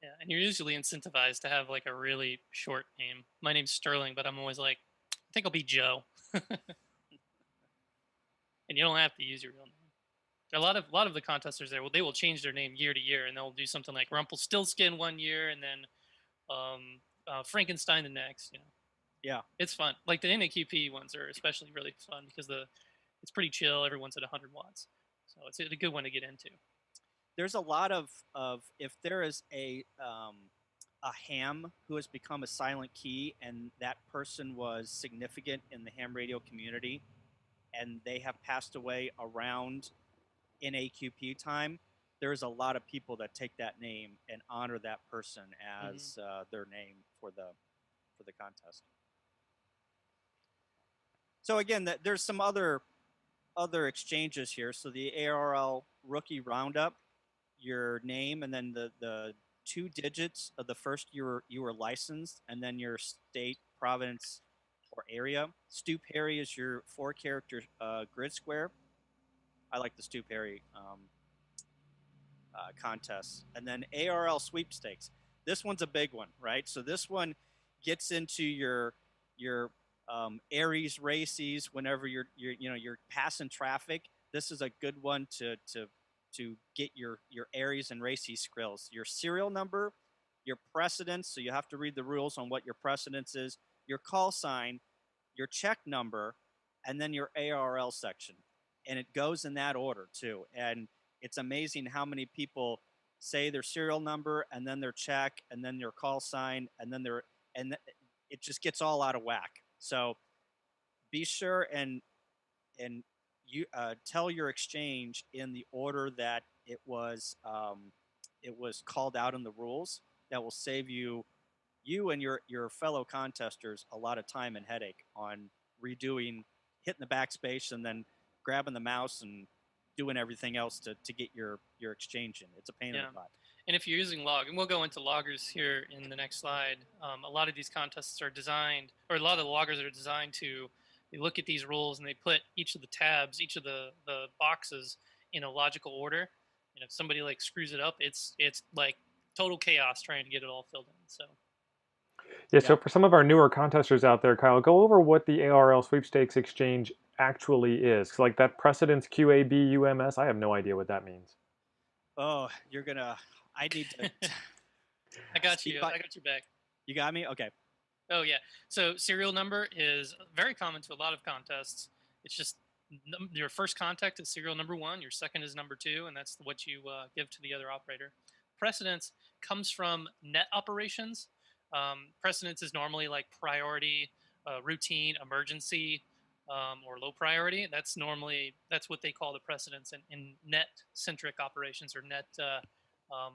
Yeah, and you're usually incentivized to have like a really short name. My name's Sterling, but I'm always like, I think I'll be Joe. And you don't have to use your real name. A lot of the contesters there, they will change their name year to year, and they'll do something like Rumpelstiltskin one year, and then Frankenstein the next. Yeah, it's fun. Like the NAQP ones are especially really fun because it's pretty chill. Everyone's at 100 watts, so it's a good one to get into. There's a lot of if there is a ham who has become a silent key, and that person was significant in the ham radio community, and they have passed away around in AQP time, there's a lot of people that take that name and honor that person as their name for the contest. So again, there's some other exchanges here. So the ARL Rookie Roundup, your name, and then the 2 digits of the first you were licensed, and then your state, province, or area. Stu Perry is your 4-character grid square. I like the Stu Perry contests. And then ARL sweepstakes. This one's a big one, right? So this one gets into your your Aries races whenever you're passing traffic. This is a good one to get your Aries and races skills. Your serial number, your precedence, so you have to read the rules on what your precedence is, your call sign, your check number, and then your ARL section. And it goes in that order too. And it's amazing how many people say their serial number and then their check and then their call sign and then their and it just gets all out of whack. So be sure and you tell your exchange in the order that it was called out in the rules. That will save you and your fellow contesters a lot of time and headache on redoing, hitting the backspace and then grabbing the mouse and doing everything else to get your exchange in. It's a pain in the butt. And if you're using log, and we'll go into loggers here in the next slide, a lot of these contests are designed, or a lot of the loggers are designed to, they look at these rules and they put each of the tabs, each of the boxes in a logical order. And if somebody like screws it up, it's like total chaos trying to get it all filled in. So. Yeah, so for some of our newer contesters out there, Kyle, go over what the ARL Sweepstakes Exchange actually is. Like that precedence QABUMS, I have no idea what that means. Oh, you're gonna. I need to. I got you. I got your back. You got me? Okay. Oh yeah. So serial number is very common to a lot of contests. It's just your first contact is serial number 1. Your second is number 2, and that's what you give to the other operator. Precedence comes from net operations. Precedence is normally like priority, routine, emergency, or low priority. That's what they call the precedence in net-centric operations or net.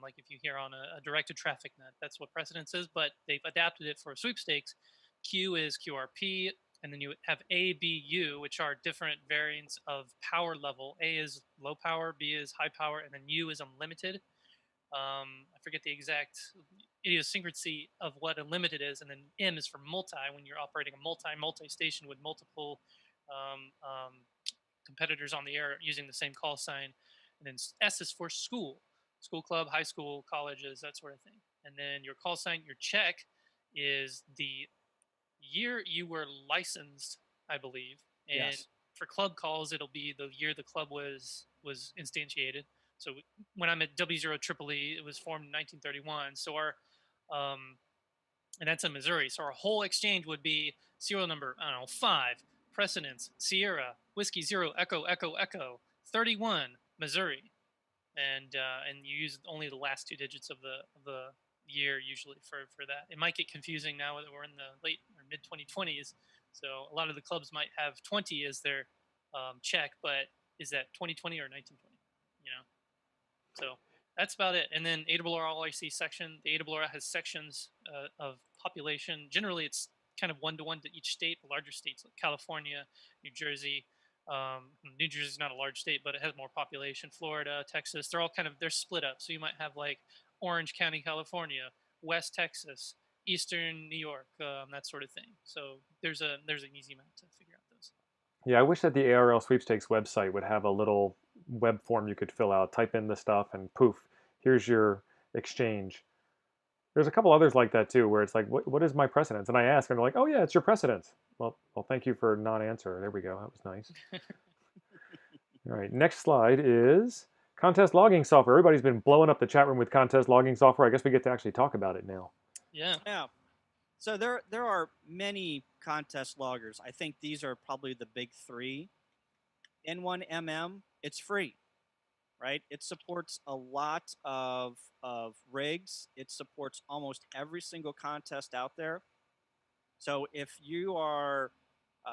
Like if you hear on a directed traffic net, that's what precedence is. But they've adapted it for sweepstakes. Q is QRP, and then you have A, B, U, which are different variants of power level. A is low power, B is high power, and then U is unlimited. I forget the exact idiosyncrasy of what unlimited is, and then M is for multi, when you're operating a multi-station with multiple competitors on the air using the same call sign. And then S is for school club, high school, colleges, that sort of thing. And then your call sign, your check, is the year you were licensed, I believe. And yes. For club calls, it'll be the year the club was instantiated. So when I'm at W0EEE, it was formed in 1931. So our, and that's in Missouri. So our whole exchange would be serial number, 5, precedence, Sierra, Whiskey 0, Echo, Echo, Echo, 31, Missouri. And you use only the last 2 digits of the year usually for that. It might get confusing now that we're in the late or mid 2020s. So a lot of the clubs might have 20 as their check, but is that 2020 or 1920? So that's about it. And then ARR LIC section. The ARR has sections of population. Generally, it's kind of 1-to-1 to each state. The larger states like California, New Jersey. New Jersey's not a large state, but it has more population. Florida, Texas, they're split up. So you might have like Orange County, California, West Texas, Eastern New York, that sort of thing. So there's an easy map to figure out those. Yeah, I wish that the ARL Sweepstakes website would have a little web form you could fill out, type in the stuff, and poof, here's your exchange. There's a couple others like that too, where it's like, what is my precedence? And I ask, and they're like, oh yeah, it's your precedence. Well, thank you for non-answer. There we go. That was nice. All right, next slide is contest logging software. Everybody's been blowing up the chat room with contest logging software. I guess we get to actually talk about it now. Yeah. So there are many contest loggers. I think these are probably the big 3. N1MM, it's free, right? It supports a lot of rigs. It supports almost every single contest out there. So if you are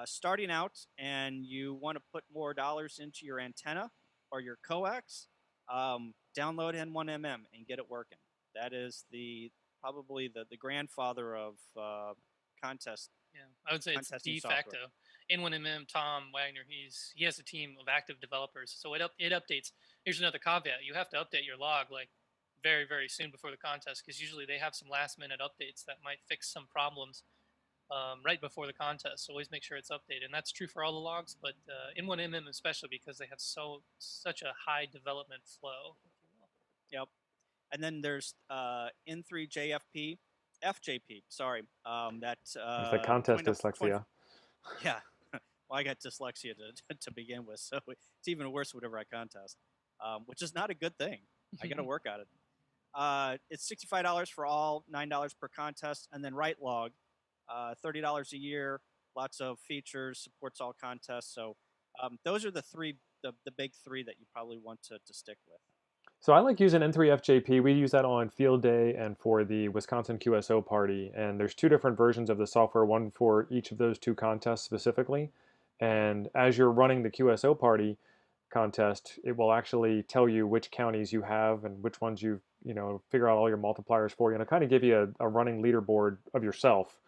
starting out and you want to put more dollars into your antenna or your coax, download N1MM and get it working. That is probably the grandfather of contest. Yeah, I would say it's de facto. N1MM, Tom Wagner, he has a team of active developers, so it updates. Here's another caveat: you have to update your log like very, very soon before the contest, because usually they have some last-minute updates that might fix some problems right before the contest. So always make sure it's updated, and that's true for all the logs, but N1MM especially because they have such a high development flow, if you will. Yep. And then there's N3JFP. FJP. Sorry, It's the contest dyslexia. Yeah, well, I got dyslexia to begin with, so it's even worse whenever I contest, which is not a good thing. I got to work on it. It's $65 for all, $9 per contest, and then Right Log, $30 a year, lots of features, supports all contests. So those are the big three that you probably want to stick with. So I like using N3FJP. We use that on field day and for the Wisconsin QSO party. And there's two different versions of the software, one for each of those two contests specifically. And as you're running the QSO party contest, it will actually tell you which counties you have and which ones you've, figure out all your multipliers for you. And it'll kind of give you a running leaderboard of yourself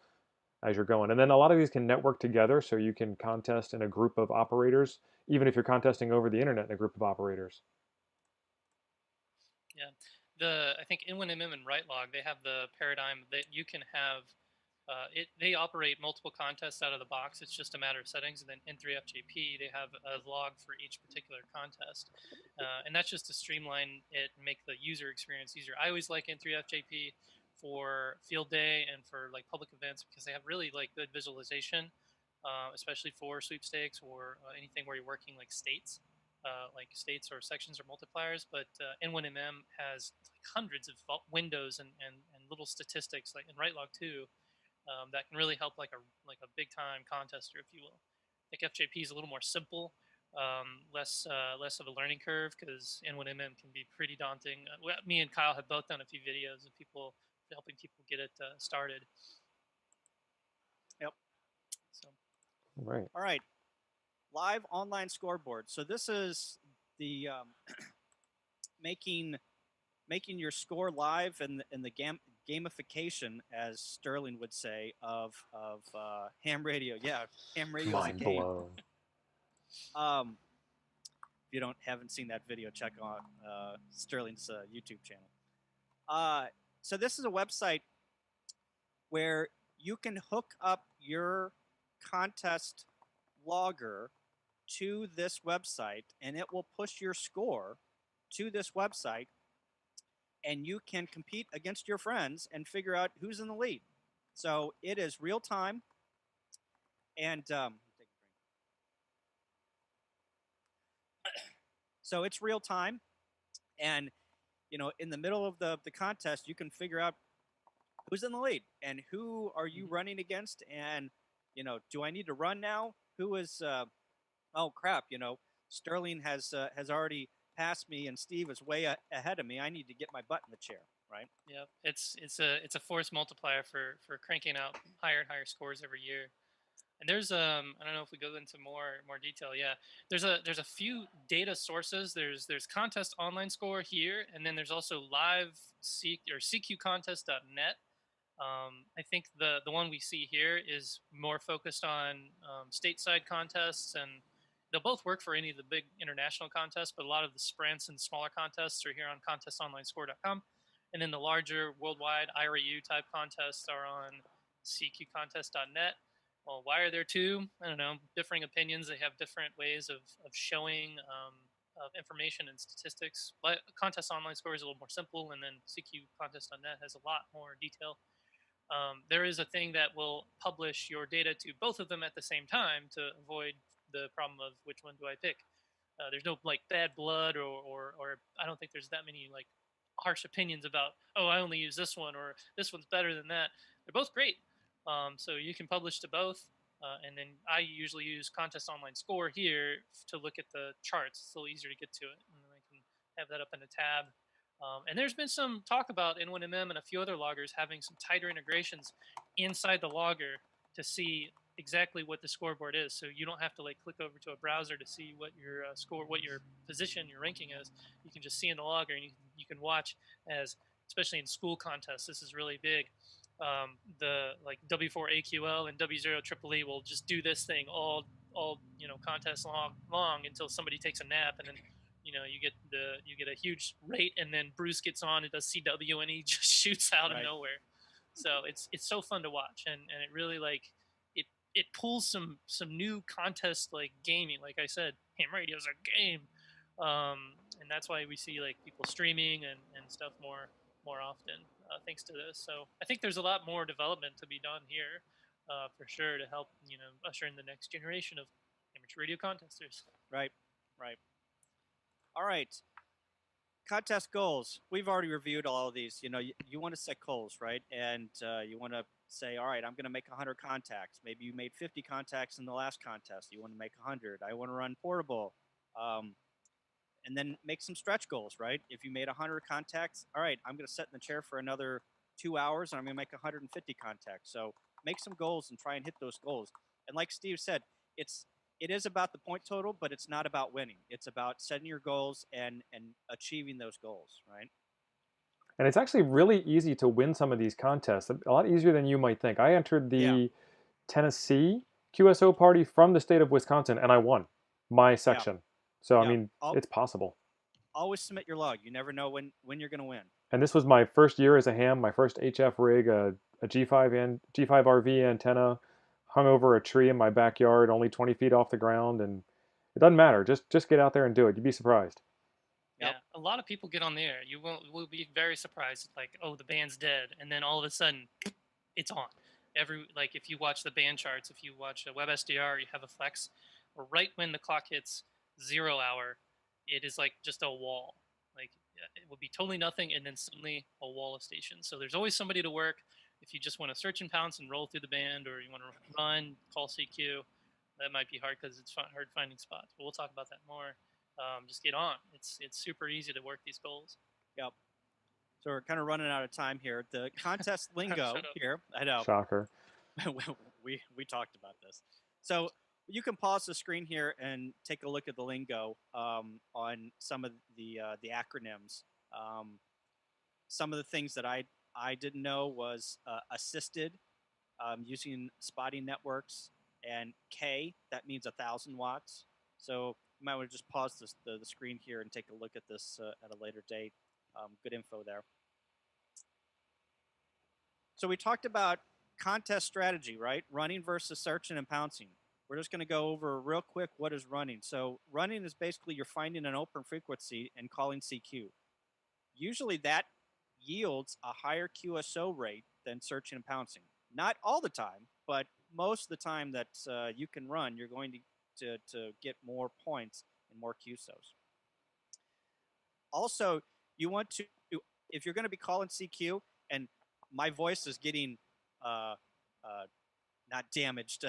as you're going. And then a lot of these can network together, so you can contest in a group of operators, even if you're contesting over the internet in a group of operators. Yeah, I think InWinMM and RightLog, they have the paradigm that you can have they operate multiple contests out of the box. It's just a matter of settings. And then N3FJP, they have a log for each particular contest, and that's just to streamline it and make the user experience easier. I always like N3FJP for field day and for like public events because they have really like good visualization, especially for sweepstakes or anything where you're working like states. Like states or sections or multipliers, but N1MM has like hundreds of windows and little statistics, like in RightLog too, that can really help like a big time contester, if you will. I think FJP is a little more simple, less of a learning curve because N1MM can be pretty daunting. Me and Kyle have both done a few videos of people helping people get it started. Yep. So. Right. All right. Live online scoreboard. So this is the making your score live and the gamification, as Sterling would say, of ham radio. Yeah, ham radio is a game. Blown. If you haven't seen that video, check out Sterling's YouTube channel. So this is a website where you can hook up your contest logger to this website, and it will push your score to this website, and you can compete against your friends and figure out who's in the lead. So it is real time, and so it's real time, and in the middle of the contest, you can figure out who's in the lead and who are you running against, and do I need to run now? Who is oh crap, Sterling has already passed me and Steve is way ahead of me. I need to get my butt in the chair, right? Yeah, it's a force multiplier for cranking out higher and higher scores every year. And there's I don't know if we go into more detail. Yeah, there's a few data sources. There's contest online score here, and then there's also live CQcontest.net. I think the one we see here is more focused on stateside contests, and they'll both work for any of the big international contests, but a lot of the sprints and smaller contests are here on contestonlinescore.com. And then the larger worldwide IRU type contests are on CQcontest.net. Well, why are there two? I don't know, differing opinions. They have different ways of showing of information and statistics. But Contest Online Score is a little more simple, and then CQcontest.net has a lot more detail. There is a thing that will publish your data to both of them at the same time to avoid the problem of which one do I pick. There's no like bad blood or I don't think there's that many like harsh opinions about, oh, I only use this one or this one's better than that. They're both great. So you can publish to both. And then I usually use Contest Online Score here to look at the charts. It's a little easier to get to it. And then I can have that up in a tab. And there's been some talk about N1MM and a few other loggers having some tighter integrations inside the logger to see exactly what the scoreboard is. So you don't have to like click over to a browser to see what your score, what your position, your ranking is. You can just see in the logger, and you can watch as, especially in school contests, this is really big. The like W4AQL and W0EEE will just do this thing all contest long until somebody takes a nap, and then you get a huge rate, and then Bruce gets on and does CW, and he just shoots out of nowhere. So it's so fun to watch, and it really like it pulls some new contest like gaming. Like I said, ham radio is a game, and that's why we see like people streaming and stuff more often. thanks to this. So I think there's a lot more development to be done here, for sure, to help usher in the next generation of amateur radio contesters. Right. All right. Contest goals. We've already reviewed all of these. You want to set goals, right? And you want to say, all right, I'm going to make 100 contacts. Maybe you made 50 contacts in the last contest. You want to make 100. I want to run portable. And then make some stretch goals, right? If you made 100 contacts, all right, I'm going to sit in the chair for another 2 hours and I'm going to make 150 contacts. So make some goals and try and hit those goals. And like Steve said, it is about the point total, but it's not about winning. It's about setting your goals and achieving those goals, right? And it's actually really easy to win some of these contests, a lot easier than you might think. I entered the Tennessee QSO party from the state of Wisconsin, and I won my section. So, I mean, it's possible. Always submit your log. You never know when you're going to win. And this was my first year as a ham, my first HF rig, a G5 RV antenna hung over a tree in my backyard, only 20 feet off the ground, and it doesn't matter. Just get out there and do it. You'd be surprised. Yeah, a lot of people get on the air. You will be very surprised. Like, oh, the band's dead, and then all of a sudden, it's on. If you watch the band charts, if you watch a WebSDR, you have a flex. Right when the clock hits 0 hour, it is like just a wall. Like, it will be totally nothing, and then suddenly a wall of stations. So there's always somebody to work. If you just want to search and pounce and roll through the band, or you want to run, call CQ, that might be hard because it's hard finding spots. But we'll talk about that more. Just get on. It's super easy to work these goals. Yep. So we're kind of running out of time here. The contest lingo here. I know. Shocker. we talked about this. So you can pause the screen here and take a look at the lingo on some of the acronyms. Some of the things that I didn't know was assisted, using spotting networks, and K, that means 1,000 watts. So you might want to just pause the screen here and take a look at this at a later date. Good info there. So we talked about contest strategy, right? Running versus searching and pouncing. We're just going to go over real quick what is running. So running is basically you're finding an open frequency and calling CQ. Usually that yields a higher QSO rate than searching and pouncing. Not all the time, but most of the time that you can run, you're going to get more points and more QSOs. Also, you want to, if you're going to be calling CQ, and my voice is getting not damaged,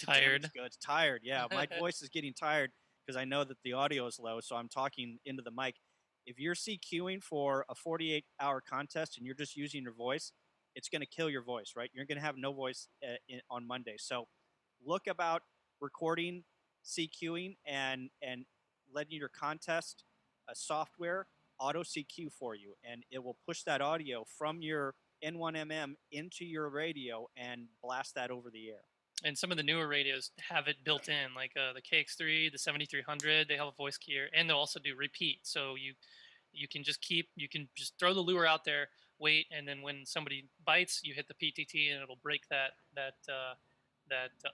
tired. Good, tired. Yeah, my voice is getting tired because I know that the audio is low, so I'm talking into the mic. If you're CQing for a 48-hour contest and you're just using your voice, it's going to kill your voice, right? You're going to have no voice on Monday. So look about recording, CQing, and letting your contest software auto CQ for you, and it will push that audio from your N1MM into your radio and blast that over the air. And some of the newer radios have it built in, like the KX3, the 7300. They have a voice keyer, and they'll also do repeat. So you can just throw the lure out there, wait, and then when somebody bites, you hit the PTT, and it'll break that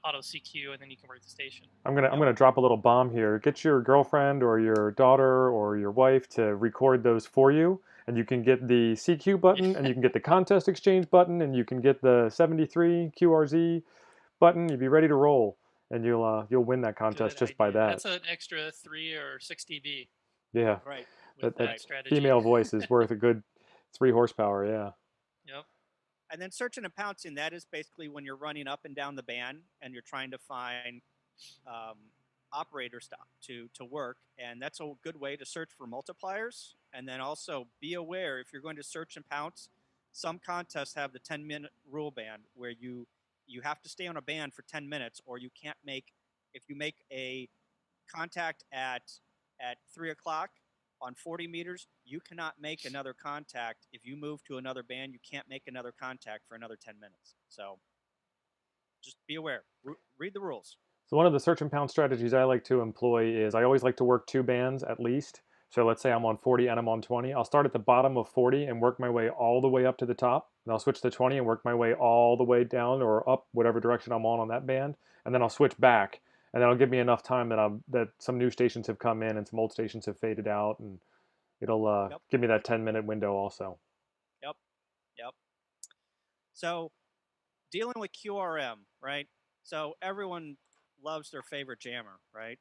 auto CQ, and then you can work the station. I'm gonna drop a little bomb here. Get your girlfriend or your daughter or your wife to record those for you, and you can get the CQ button, and you can get the contest exchange button, and you can get the 73 QRZ button. You'll be ready to roll, and you'll win that contest just by that. That's an extra 3 or 6 dB. Yeah, right. That strategy. Female voice is worth a good 3 horsepower. Yeah. Yep. And then searching and pouncing, that is basically when you're running up and down the band and you're trying to find operators to work. And that's a good way to search for multipliers. And then also be aware, if you're going to search and pounce, some contests have the 10-minute rule band where you have to stay on a band for 10 minutes or you can't make, if you make a contact at 3 o'clock, on 40 meters, you cannot make another contact. If you move to another band, you can't make another contact for another 10 minutes. So just be aware. Read the rules. So one of the search and pound strategies I like to employ is I always like to work 2 bands at least. So let's say I'm on 40 and I'm on 20. I'll start at the bottom of 40 and work my way all the way up to the top. And I'll switch to 20 and work my way all the way down or up, whatever direction I'm on that band. And then I'll switch back. And that'll give me enough time that some new stations have come in and some old stations have faded out, and it'll give me that 10-minute window also. Yep. Yep. So dealing with QRM, right? So everyone loves their favorite jammer, right?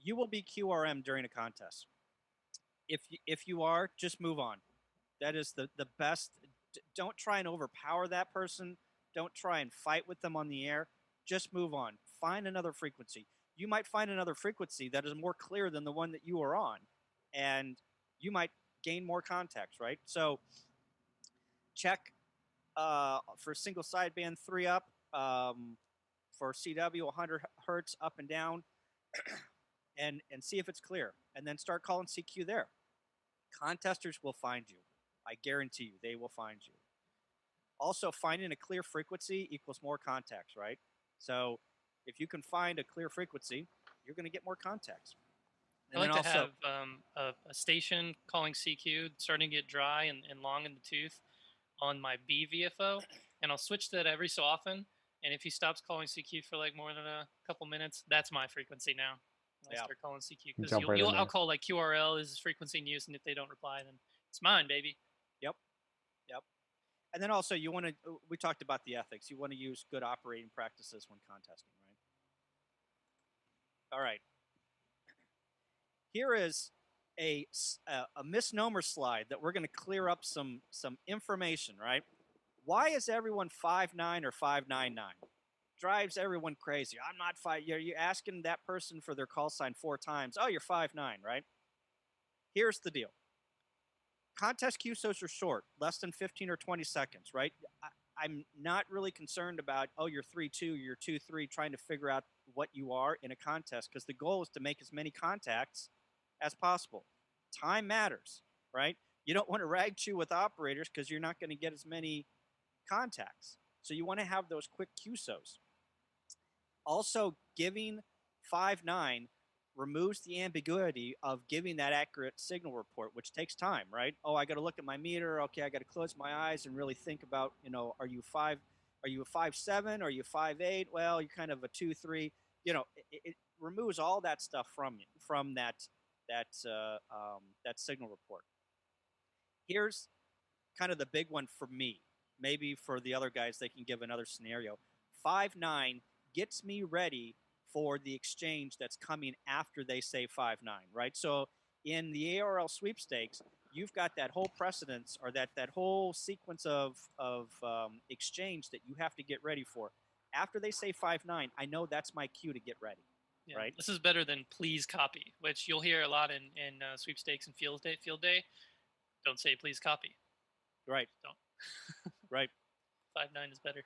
You will be QRM during a contest. If you are, just move on. That is the best. Don't try and overpower that person. Don't try and fight with them on the air. Just move on. Find another frequency. You might find another frequency that is more clear than the one that you are on, and you might gain more contacts, right? So check for single sideband 3 up, for CW 100 hertz up and down, and see if it's clear, and then start calling CQ there. Contesters will find you. I guarantee you, they will find you. Also, finding a clear frequency equals more contacts, right? So if you can find a clear frequency, you're going to get more contacts. And I like to have a station calling CQ starting to get dry and long in the tooth on my B VFO, and I'll switch that every so often. And if he stops calling CQ for like more than a couple minutes, that's my frequency now. I start calling CQ because I'll call like QRL is frequency in use, and if they don't reply, then it's mine, baby. Yep. And then also you want to. We talked about the ethics. You want to use good operating practices when contesting, right? All right. Here is a misnomer slide that we're going to clear up some information, right? Why is everyone 5'9" or 5'9"? Drives everyone crazy. I'm not 5. You're asking that person for their call sign 4 times. Oh, you're 5'9", right? Here's the deal. Contest QSOs are short, less than 15 or 20 seconds, right? I'm not really concerned about, oh, you're 3'2", you're 2'3", trying to figure out what you are in a contest, because the goal is to make as many contacts as possible. Time matters, right? You don't want to rag chew with operators because you're not going to get as many contacts. So you want to have those quick QSOs. Also, giving 5'9" removes the ambiguity of giving that accurate signal report, which takes time, right? Oh, I got to look at my meter. Okay, I got to close my eyes and really think about, are you a 5'7"? Are you 5'8"? Well, you're kind of a 2'3". It removes all that stuff from you, from that signal report. Here's kind of the big one for me. Maybe for the other guys, they can give another scenario. 5'9" gets me ready for the exchange that's coming after they say 5'9", right? So in the ARL sweepstakes, you've got that whole precedence, or that whole sequence of exchange that you have to get ready for. After they say 5'9", I know that's my cue to get ready. Yeah, right? This is better than please copy, which you'll hear a lot in sweepstakes and field day. Don't say please copy. Right. Don't. Right. 5'9" is better.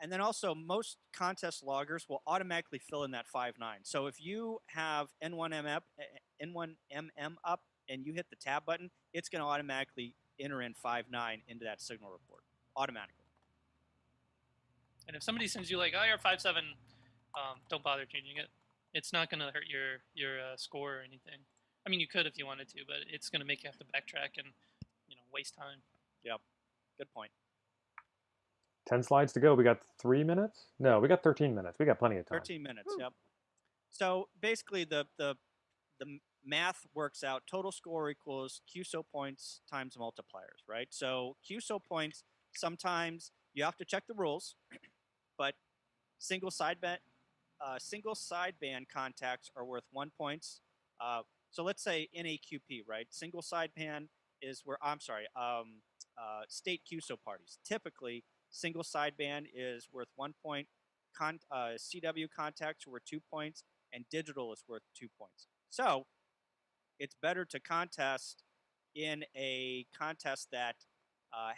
And then also, most contest loggers will automatically fill in that 5'9". So if you have N1MM up and you hit the tab button, it's going to automatically enter in 5'9" into that signal report automatically. And if somebody sends you like, oh, you're 5'7", don't bother changing it. It's not going to hurt your score or anything. I mean, you could if you wanted to, but it's going to make you have to backtrack and waste time. Yep. Good point. 10 slides to go. We got 3 minutes? No, we got 13 minutes. We got plenty of time. 13 minutes, yep. So basically the math works out. Total score equals QSO points times multipliers, right? So QSO points, sometimes you have to check the rules, but single sideband contacts are worth 1 point. So let's say NAQP, right? Single sideband is where, state QSO parties. Typically, single sideband is worth 1 point. CW contacts are worth 2 points, and digital is worth 2 points. So it's better to contest in a contest that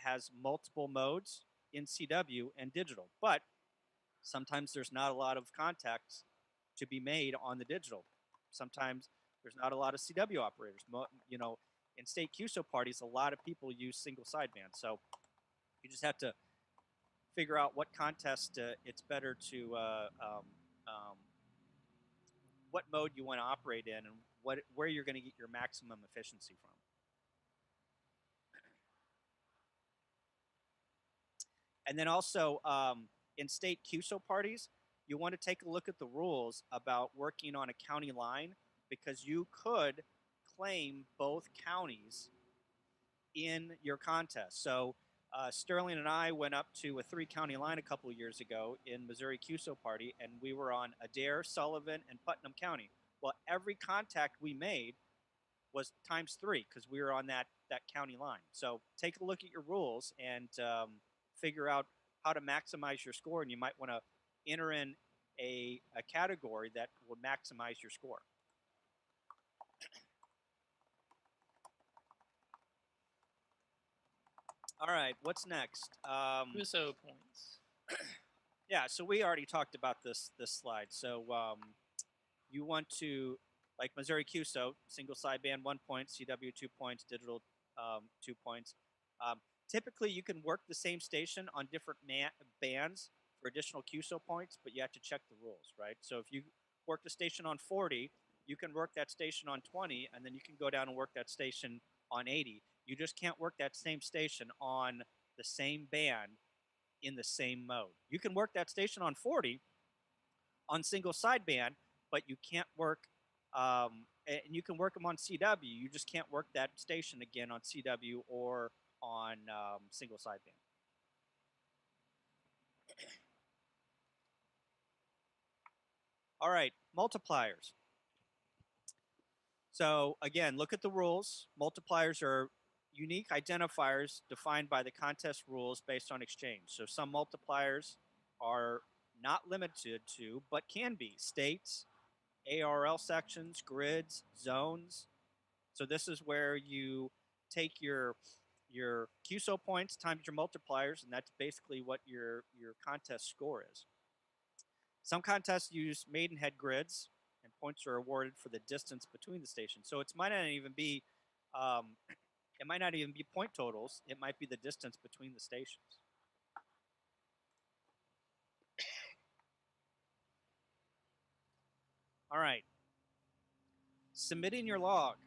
has multiple modes in CW and digital. But sometimes there's not a lot of contacts to be made on the digital. Sometimes there's not a lot of CW operators. In state QSO parties, a lot of people use single sideband. So you just have to figure out what contest it's better to, what mode you want to operate in, and where you're going to get your maximum efficiency from. And then also, in state QSO parties, you want to take a look at the rules about working on a county line, because you could claim both counties in your contest. So Sterling and I went up to a 3-county line a couple of years ago in Missouri QSO Party, and we were on Adair, Sullivan, and Putnam County. Well, every contact we made was times 3 because we were on that county line. So take a look at your rules and figure out how to maximize your score, and you might want to enter in a category that will maximize your score. All right, what's next? QSO points. Yeah, so we already talked about this slide. So you want to, like Missouri QSO, single sideband 1 point, CW 2 points, digital 2 points. Typically, you can work the same station on different bands for additional QSO points, but you have to check the rules, right? So if you work the station on 40, you can work that station on 20, and then you can go down and work that station on 80. You just can't work that same station on the same band in the same mode. You can work that station on 40 on single sideband, but you can't work, and you can work them on CW. You just can't work that station again on CW or on single sideband. All right, multipliers. So again, look at the rules. Multipliers are unique identifiers defined by the contest rules based on exchange. So some multipliers are not limited to, but can be states, ARL sections, grids, zones. So this is where you take your QSO points times your multipliers, and that's basically what your contest score is. Some contests use maidenhead grids, and points are awarded for the distance between the stations. So it might not even be point totals. It might be the distance between the stations. All right. Submitting your log.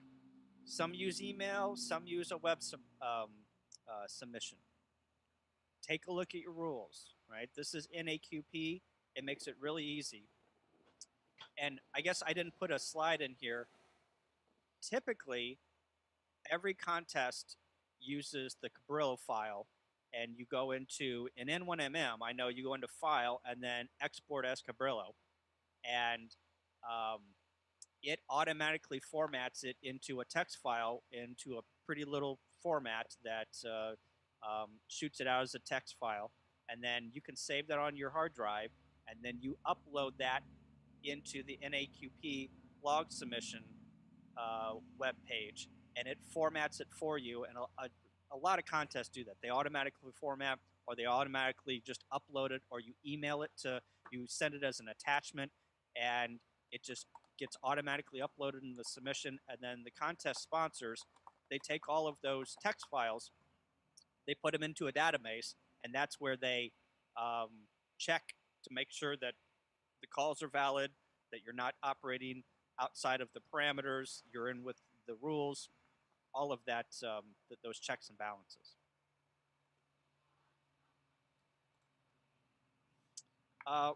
Some use email, some use a web submission. Take a look at your rules, right? This is NAQP. It makes it really easy. And I guess I didn't put a slide in here. Typically, every contest uses the Cabrillo file, and you go into an N1MM. I know you go into File and then Export as Cabrillo, and it automatically formats it into a text file, into a pretty little format that shoots it out as a text file, and then you can save that on your hard drive, and then you upload that into the NAQP log submission web page, and it formats it for you. And a lot of contests do that. They automatically format, or they automatically just upload it, or you email it to, you send it as an attachment, and it just gets automatically uploaded in the submission. And then the contest sponsors, they take all of those text files, they put them into a database, and that's where they check to make sure that the calls are valid, that you're not operating outside of the parameters, you're in with the rules, all of that, those checks and balances.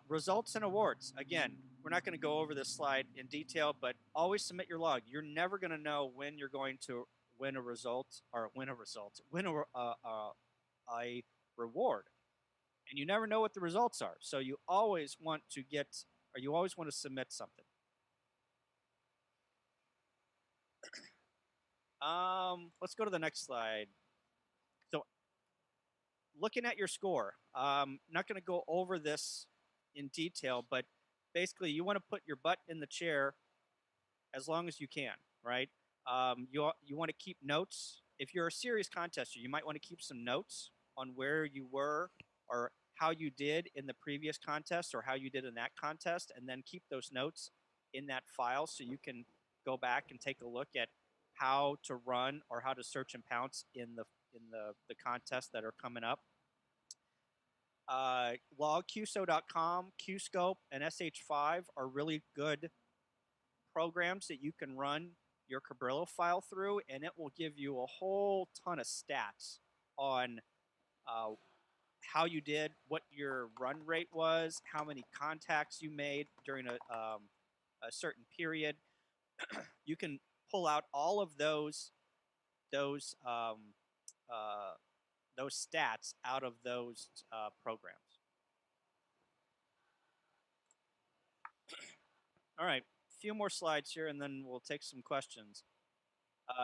Results and awards. Again, we're not going to go over this slide in detail, but always submit your log. You're never going to know when you're going to win a result, or win a reward. And you never know what the results are. So you always want to get, or you always want to submit something. Let's go to the next slide. So looking at your score, I'm not going to go over this in detail, but basically you want to put your butt in the chair as long as you can, right? You want to keep notes. If you're a serious contester, you might want to keep some notes on where you were or how you did in the previous contest or how you did in that contest, and then keep those notes in that file so you can go back and take a look at how to run or how to search and pounce in the contests that are coming up. Logqso.com, QScope, and SH5 are really good programs that you can run your Cabrillo file through, and it will give you a whole ton of stats on how you did, what your run rate was, how many contacts you made during a certain period. You can pull out all of those stats out of those programs. All right, a few more slides here, and then we'll take some questions.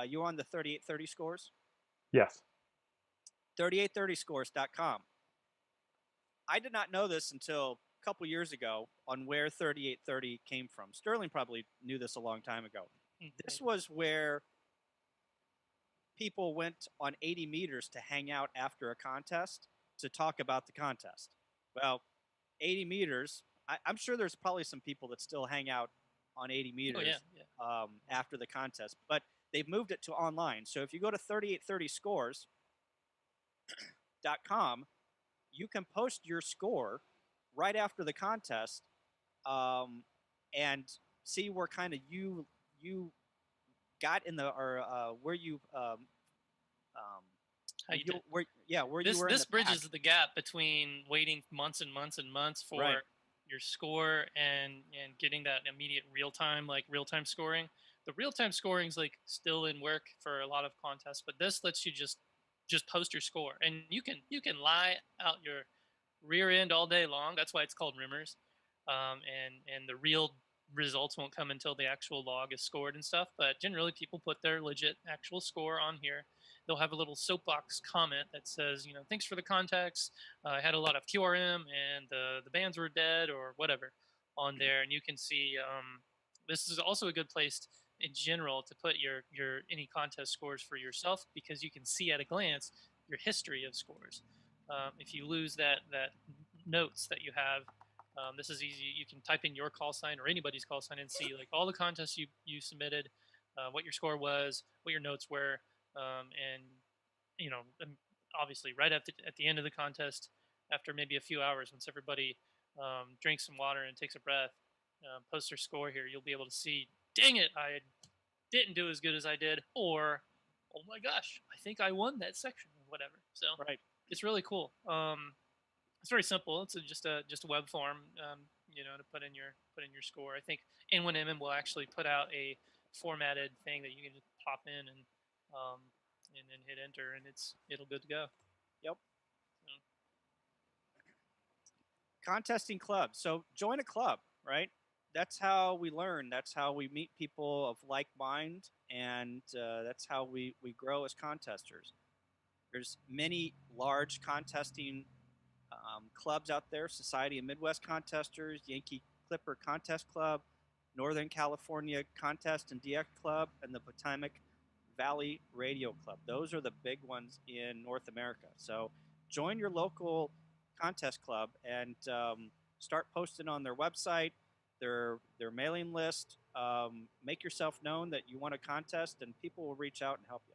You on the 3830 scores? Yes. 3830scores.com. I did not know this until a couple years ago on where 3830 came from. Sterling probably knew this a long time ago. This was where people went on 80 meters to hang out after a contest to talk about the contest. Well, 80 meters, I'm sure there's probably some people that still hang out on 80 meters after the contest, but they've moved it to online. So if you go to 3830scores.com, you can post your score right after the contest and see where kind of you got in the where you where you were. This bridges the gap between waiting months and months and months for your score and getting that immediate real time scoring. The real time scoring is like still in work for a lot of contests, but this lets you just post your score, and you can lie out your rear end all day long. That's why it's called rumors, and the real results won't come until the actual log is scored and stuff. But generally, people put their legit actual score on here. They'll have a little soapbox comment that says, thanks for the context. I had a lot of QRM and the bands were dead or whatever on there, and you can see. This is also a good place in general to put your any contest scores for yourself, because you can see at a glance your history of scores. If you lose that notes that you have, this is easy. You can type in your call sign or anybody's call sign and see like all the contests you submitted, what your score was, what your notes were, and obviously right at the end of the contest, after maybe a few hours, once everybody drinks some water and takes a breath, post their score here, you'll be able to see, dang it, I didn't do as good as I did, or oh my gosh, I think I won that section or whatever. So it's really cool. It's very simple. It's just a web form, to put in your score. I think N1MM will actually put out a formatted thing that you can just pop in and then hit enter, and it'll good to go. Yep. Contesting club. So join a club, right? That's how we learn. That's how we meet people of like mind, and that's how we grow as contesters. There's many large contesting clubs out there: Society of Midwest Contesters, Yankee Clipper Contest Club, Northern California Contest and DX Club, and the Potomac Valley Radio Club. Those are the big ones in North America. So join your local contest club and start posting on their website, their mailing list. Make yourself known that you want a contest, and people will reach out and help you.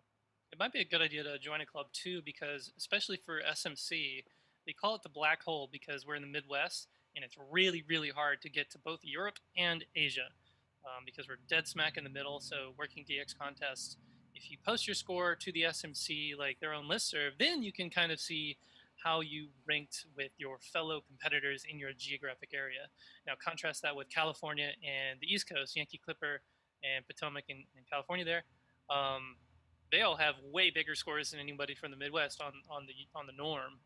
It might be a good idea to join a club too, because especially for SMC, they call it the black hole because we're in the Midwest, and it's really, really hard to get to both Europe and Asia because we're dead smack in the middle. So working DX contests, if you post your score to the SMC, like their own listserv, then you can kind of see how you ranked with your fellow competitors in your geographic area. Now contrast that with California and the East Coast, Yankee Clipper and Potomac in California there. They all have way bigger scores than anybody from the Midwest on the norm.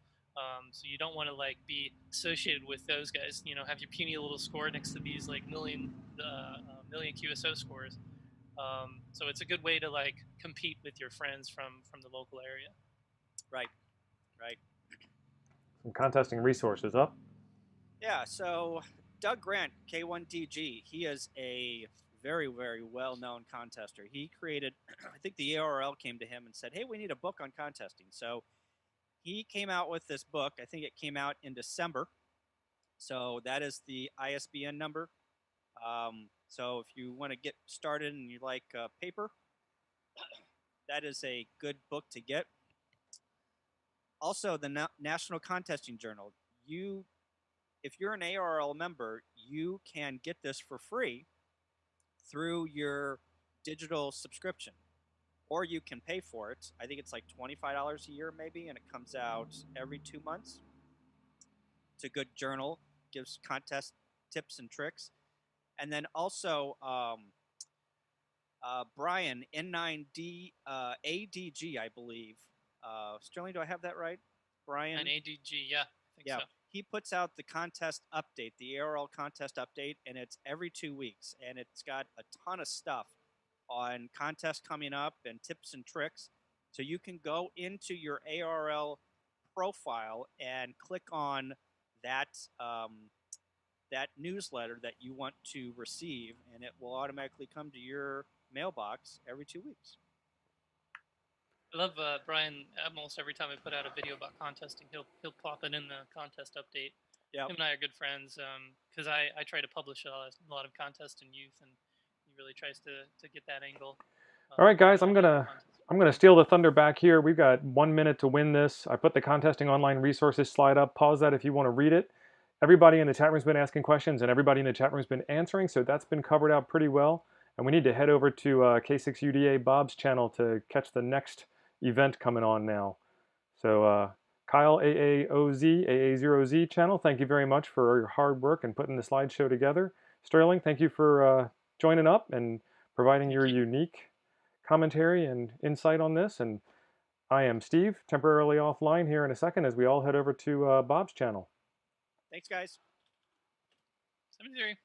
So you don't want to like be associated with those guys. Have your puny little score next to these like million QSO scores. So it's a good way to like compete with your friends from the local area. Right. Some contesting resources up. Yeah. So Doug Grant, K1DG, he is a very, very well-known contester. He created, I think the ARL came to him and said, hey, we need a book on contesting. So he came out with this book. I think it came out in December. So that is the ISBN number. So if you want to get started and you like paper, that is a good book to get. Also, the National Contesting Journal. If you're an ARL member, you can get this for free through your digital subscription, or you can pay for it. I think it's like $25 a year maybe, and it comes out every 2 months. It's a good journal, gives contest tips and tricks. And then also Brian, N9D ADG, I believe, Sterling, do I have that right? Brian? And ADG, yeah, I think Yeah. so. He puts out the contest update, the ARL contest update, and it's every 2 weeks. And it's got a ton of stuff on contests coming up and tips and tricks. So you can go into your ARL profile and click on that that newsletter that you want to receive, and it will automatically come to your mailbox every 2 weeks. I love Brian. Almost every time I put out a video about contesting, he'll pop it in the contest update. Yeah. Him and I are good friends because I try to publish a lot of contests in youth, and he really tries to get that angle. All right, guys, I'm gonna steal the thunder back here. We've got 1 minute to win this. I put the contesting online resources slide up. Pause that if you want to read it. Everybody in the chat room's been asking questions, and everybody in the chat room's been answering, so that's been covered out pretty well. And we need to head over to K6UDA Bob's channel to catch the next event coming on now. So Kyle AAOZ, AA0Z channel, thank you very much for your hard work and putting the slideshow together. Sterling, thank you for joining up and providing your unique commentary and insight on this. And I am Steve, temporarily offline here in a second as we all head over to Bob's channel. Thanks, guys. 73.